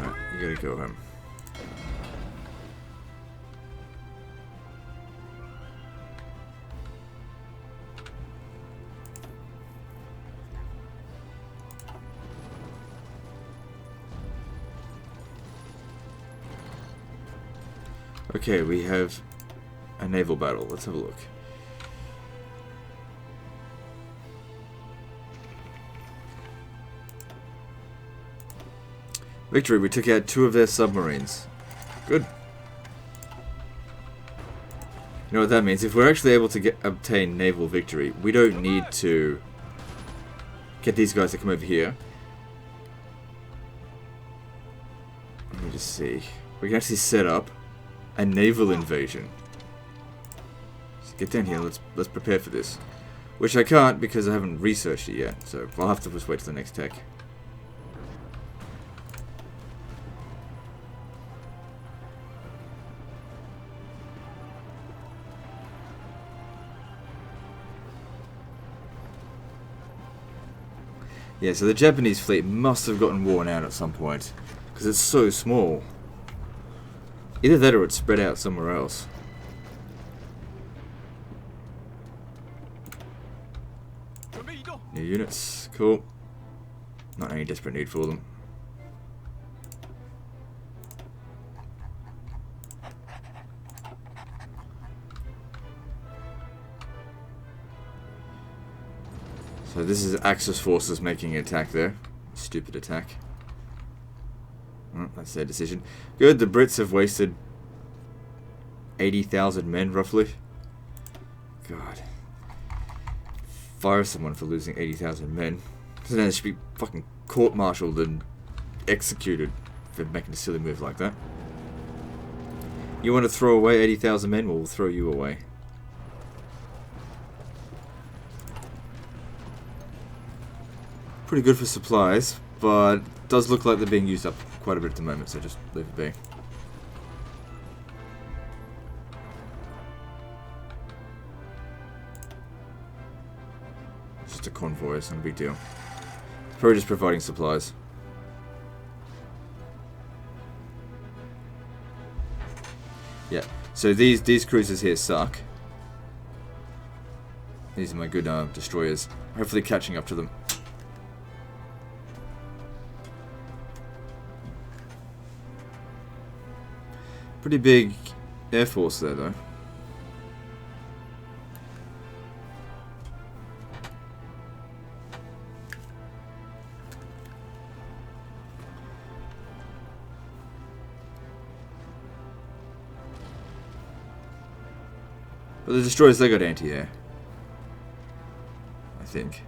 Alright, you gotta go home. Okay, we have a naval battle. Let's have a look. Victory, we took out 2 of their submarines. Good. You know what that means? If we're actually able to obtain naval victory, we don't need to get these guys to come over here. Let me just see. We can actually set up a naval invasion. Just get down here, let's prepare for this. Which I can't because I haven't researched it yet, so I'll have to just wait till the next tech. Yeah, so the Japanese fleet must have gotten worn out at some point, because it's so small. Either that or it's spread out somewhere else. New units, cool. Not any desperate need for them. So this is Axis forces making an attack there. Stupid attack. Oh, that's their decision. Good, the Brits have wasted 80,000 men, roughly. God. Fire someone for losing 80,000 men. So now they should be fucking court-martialed and executed for making a silly move like that. You want to throw away 80,000 men? Well, we'll throw you away. Pretty good for supplies, but does look like they're being used up quite a bit at the moment, so just leave it be. It's just a convoy, it's not a big deal. It's probably just providing supplies. Yeah, so these cruisers here suck. These are my good destroyers. Hopefully catching up to them. Pretty big air force there, though. But the destroyers, they got anti-air, I think.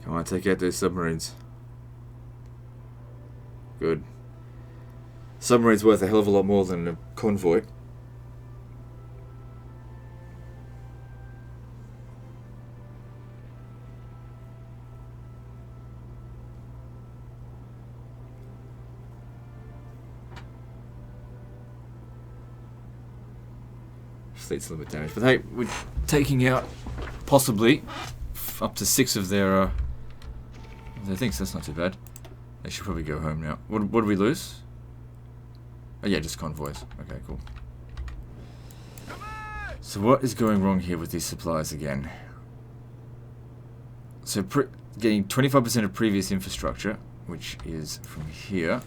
Come on, take out those submarines. Good. Submarine's worth a hell of a lot more than a convoy. Fleet's a little bit damaged, but hey, we're taking out possibly up to 6 of their things. That's not too bad. They should probably go home now. What did we lose? Oh yeah, just convoys. Okay, cool. So what is going wrong here with these supplies again? So getting 25% of previous infrastructure, which is from here.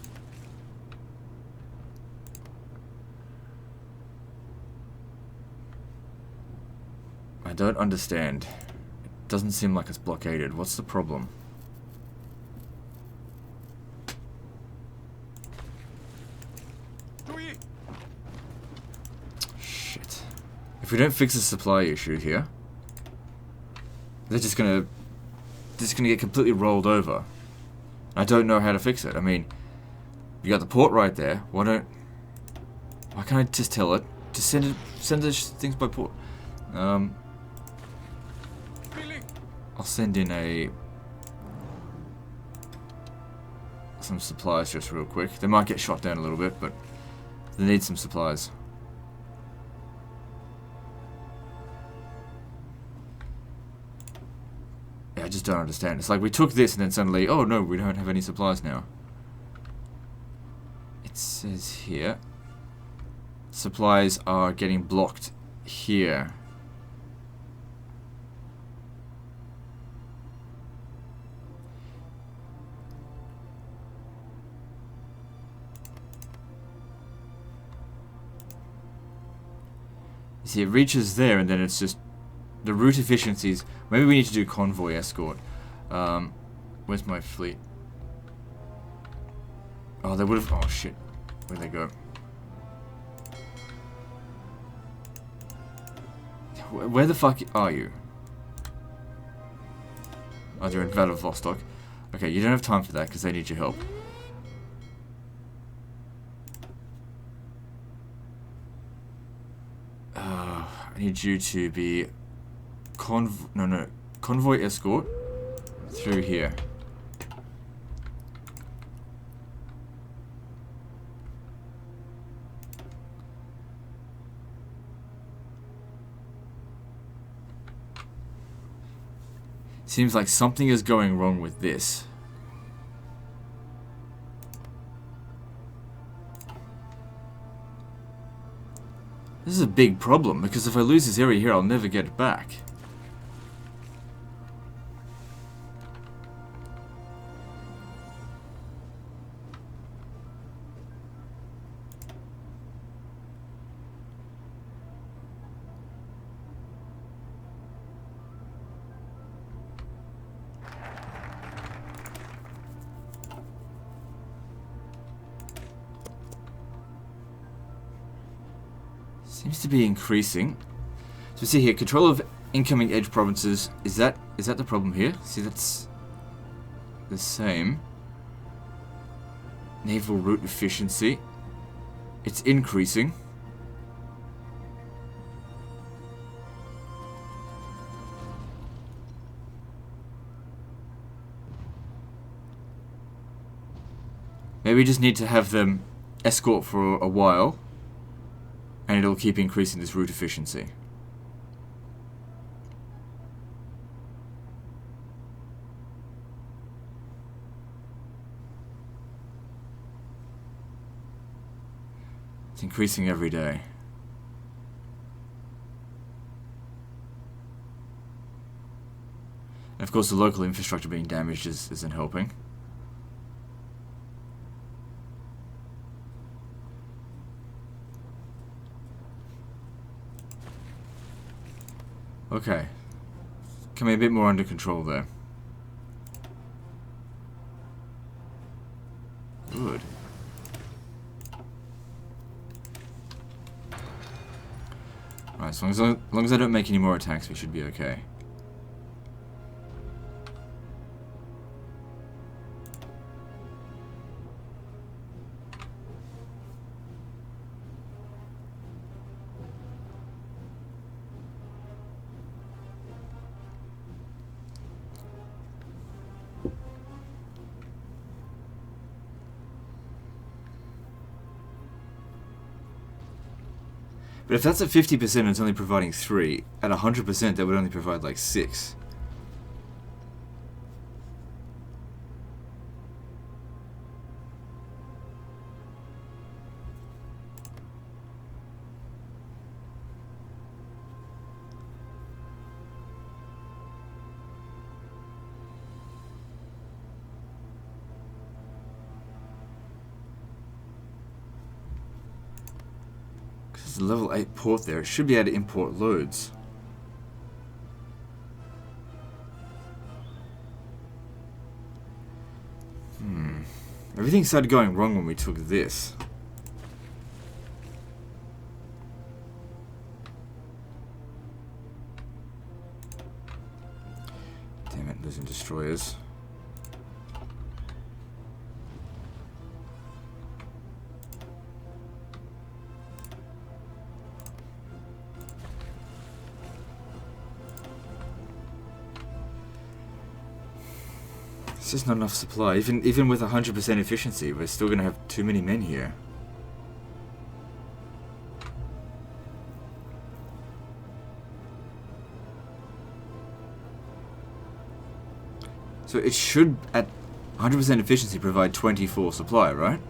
I don't understand. It doesn't seem like it's blockaded. What's the problem? Shit. If we don't fix the supply issue here, they're just gonna get completely rolled over. I don't know how to fix it. I mean, You got the port right there. Why can't I just tell it to send the things by port? I'll send in some supplies just real quick. They might get shot down a little bit, but they need some supplies. Yeah, I just don't understand. It's like we took this and then suddenly, oh no, we don't have any supplies now. It says here, supplies are getting blocked here. See, it reaches there, and then it's just the route efficiencies. Maybe we need to do convoy escort. Where's my fleet? Oh, they would have. Oh shit, where'd they go? Where the fuck are you? Oh, they're in Vladivostok. Okay, you don't have time for that because they need your help. I need you to be convoy escort through here. Seems like something is going wrong with this. This is a big problem, because if I lose this area here, I'll never get it back. Seems to be increasing. So we see here, control of incoming edge provinces. Is that the problem here? See, that's the same. Naval route efficiency. It's increasing. Maybe we just need to have them escort for a while. And it'll keep increasing this route efficiency. It's increasing every day. And of course the local infrastructure being damaged isn't helping. Okay. Coming a bit more under control there. Good. Right, so as long as I don't make any more attacks, we should be okay. But if that's at 50% and it's only providing 3, at 100% that would only provide like 6. There's a level 8 port there. It should be able to import loads. Everything started going wrong when we took this. Damn it, losing destroyers. It's just not enough supply. Even with 100% efficiency, we're still going to have too many men here. So it should, at 100% efficiency, provide 24 supply, right?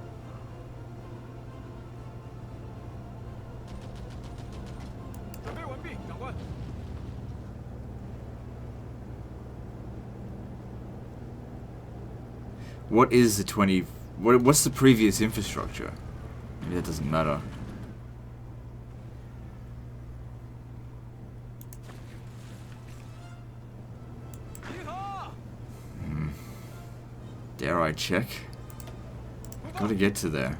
What is the 20... What's the previous infrastructure? Maybe that doesn't matter. Dare I check? Gotta get to there.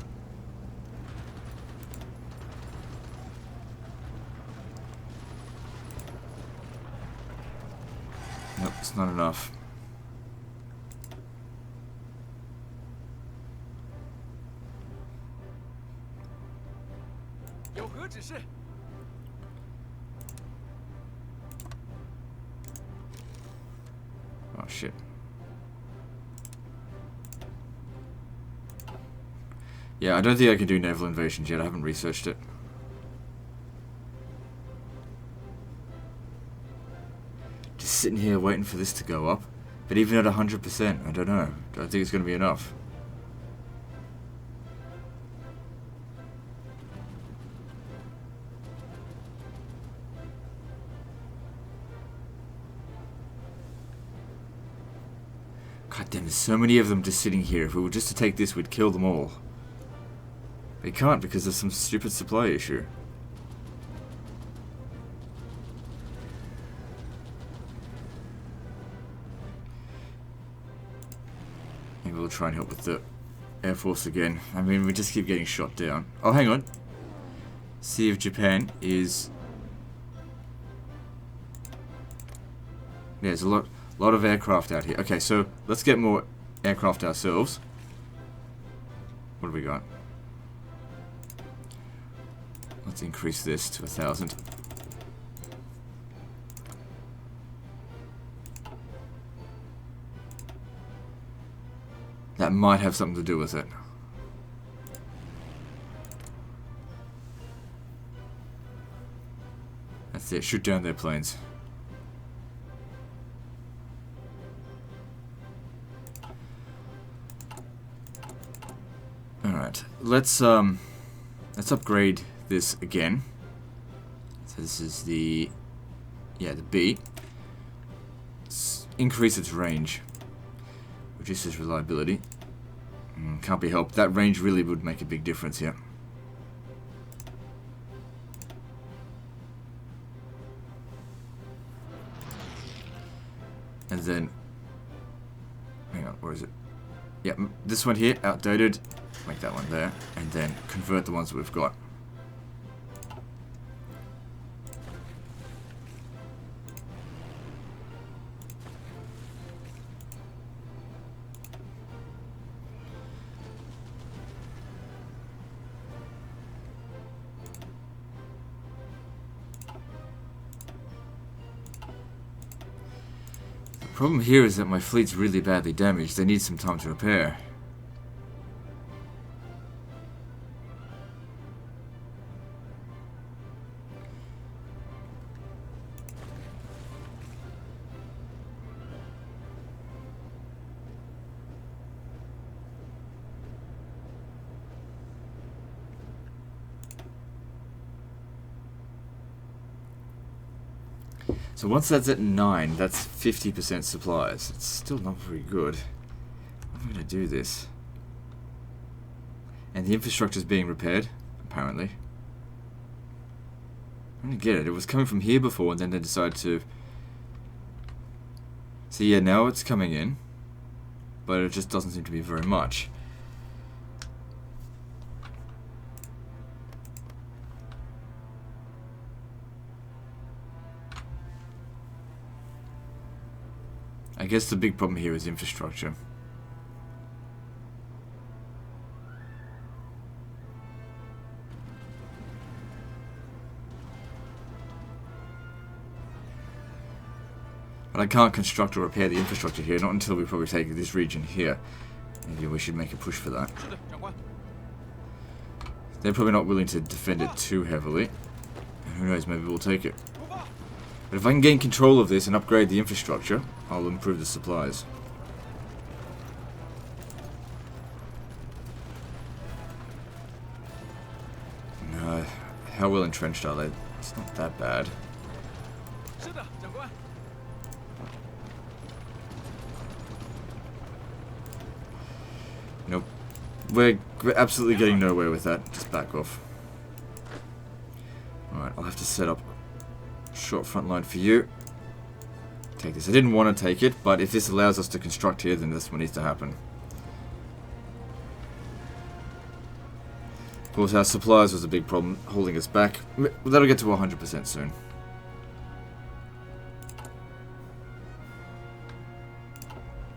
Nope, it's not enough. Oh shit. Yeah, I don't think I can do naval invasions yet. I haven't researched it. Just sitting here waiting for this to go up. But even at 100%, I don't know. I don't think it's going to be enough. God damn, there's so many of them just sitting here. If we were just to take this, we'd kill them all. But you can't because there's some stupid supply issue. Maybe we'll try and help with the Air Force again. I mean, we just keep getting shot down. Oh, hang on. Sea of Japan is... Yeah, there's a lot of aircraft out here. Okay, so let's get more aircraft ourselves. What have we got? Let's increase this to 1,000. That might have something to do with it. That's it. Shoot down their planes. Alright. Let's upgrade this again. So this is the... Yeah, the B. Let's increase its range. Reduces reliability. Can't be helped. That range really would make a big difference here. And then... Hang on, where is it? Yeah, this one here, outdated. Make that one there. And then convert the ones that we've got. The problem here is that my fleet's really badly damaged. They need some time to repair. So once that's at 9, that's 50% supplies. It's still not very good. How am I going to do this? And the infrastructure is being repaired, apparently. I don't get it. It was coming from here before, and then they decided to... So yeah, now it's coming in. But it just doesn't seem to be very much. I guess the big problem here is infrastructure. And I can't construct or repair the infrastructure here, not until we probably take this region here. Maybe we should make a push for that. They're probably not willing to defend it too heavily. And who knows, maybe we'll take it. But if I can gain control of this and upgrade the infrastructure, I'll improve the supplies. No, how well entrenched are they? It's not that bad. Nope. We're absolutely getting nowhere with that. Just back off. Alright, I'll have to set up a short front line for you. Take this. I didn't want to take it, but if this allows us to construct here, then this one needs to happen. Of course, our supplies was a big problem, holding us back. That'll get to 100% soon.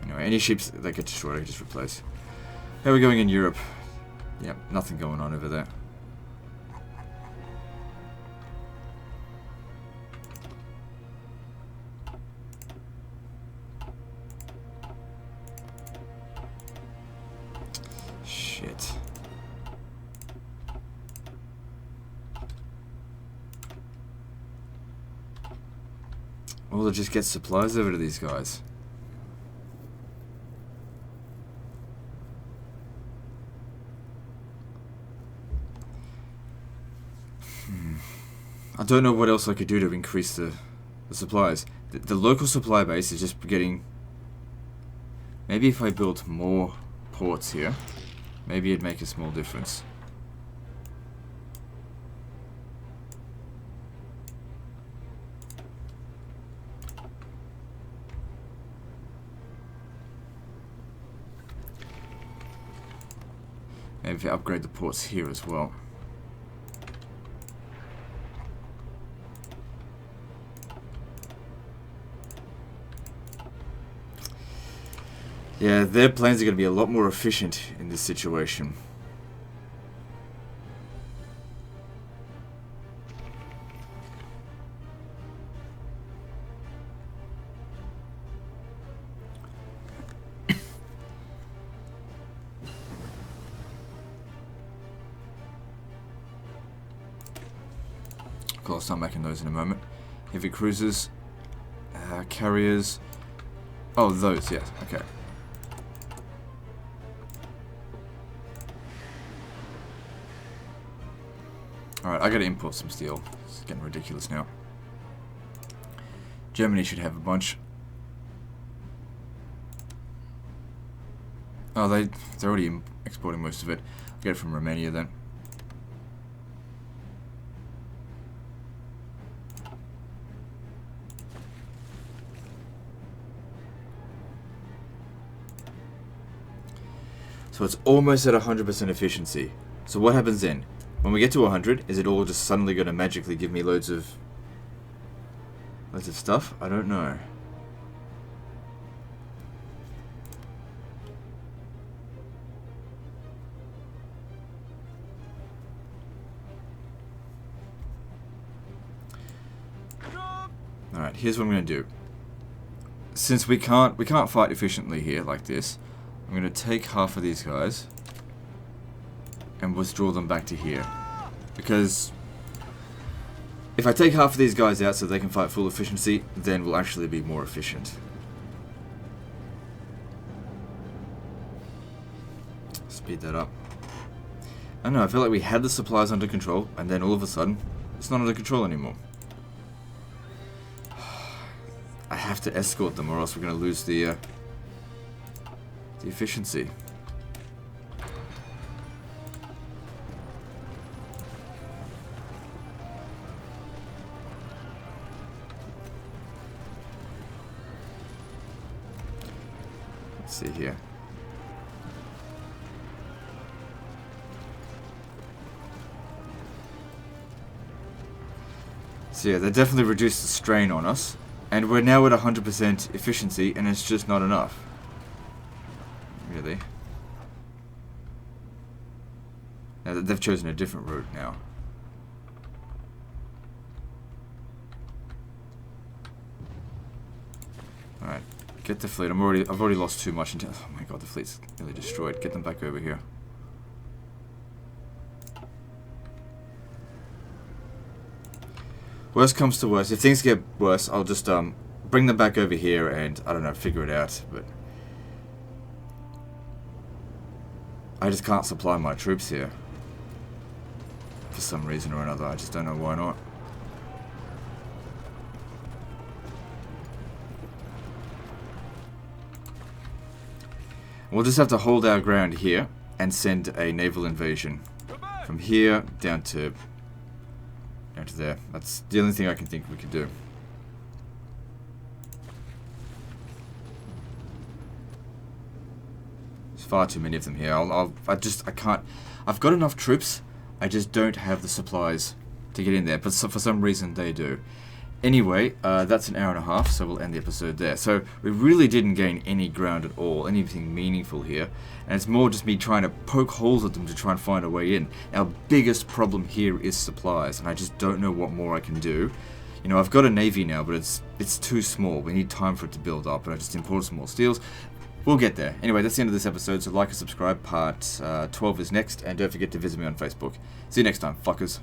Anyway, any ships that get destroyed, I can just replace. How are we going in Europe? Yep, nothing going on over there. Shit. Well, they'll just get supplies over to these guys. I don't know what else I could do to increase the supplies. The local supply base is just getting... Maybe if I built more ports here, maybe it'd make a small difference. Maybe if I upgrade the ports here as well. Yeah, their planes are going to be a lot more efficient in this situation. I'll start making those in a moment. Heavy cruisers, carriers. Oh, those, yes, okay. Alright, I gotta import some steel. It's getting ridiculous now. Germany should have a bunch. Oh, they're already exporting most of it. I'll get it from Romania then. So it's almost at 100% efficiency. So what happens then? When we get to 100, is it all just suddenly going to magically give me loads of stuff? I don't know. Alright, here's what I'm going to do. Since we can't fight efficiently here like this, I'm going to take half of these guys and withdraw them back to here. Because if I take half of these guys out so they can fight full efficiency, then we'll actually be more efficient. Speed that up. I don't know, I feel like we had the supplies under control, and then all of a sudden, it's not under control anymore. I have to escort them or else we're going to lose the efficiency. Let's see here. So yeah, they definitely reduced the strain on us. And we're now at 100% efficiency, and it's just not enough. Really. Now that they've chosen a different route now. Get the fleet. I've already lost too much. Oh my god, the fleet's nearly destroyed. Get them back over here. Worst comes to worst. If things get worse, I'll just bring them back over here and, I don't know, figure it out. But I just can't supply my troops here. For some reason or another. I just don't know why not. We'll just have to hold our ground here and send a naval invasion. From here down to there. That's the only thing I can think we could do. There's far too many of them here. I can't. I've got enough troops. I just don't have the supplies to get in there. But for some reason they do. Anyway, that's an hour and a half, so we'll end the episode there. So we really didn't gain any ground at all, anything meaningful here. And it's more just me trying to poke holes at them to try and find a way in. Our biggest problem here is supplies, and I just don't know what more I can do. You know, I've got a navy now, but it's too small. We need time for it to build up, and I just imported some more steels. We'll get there. Anyway, that's the end of this episode, so like and subscribe. Part 12 is next, and don't forget to visit me on Facebook. See you next time, fuckers.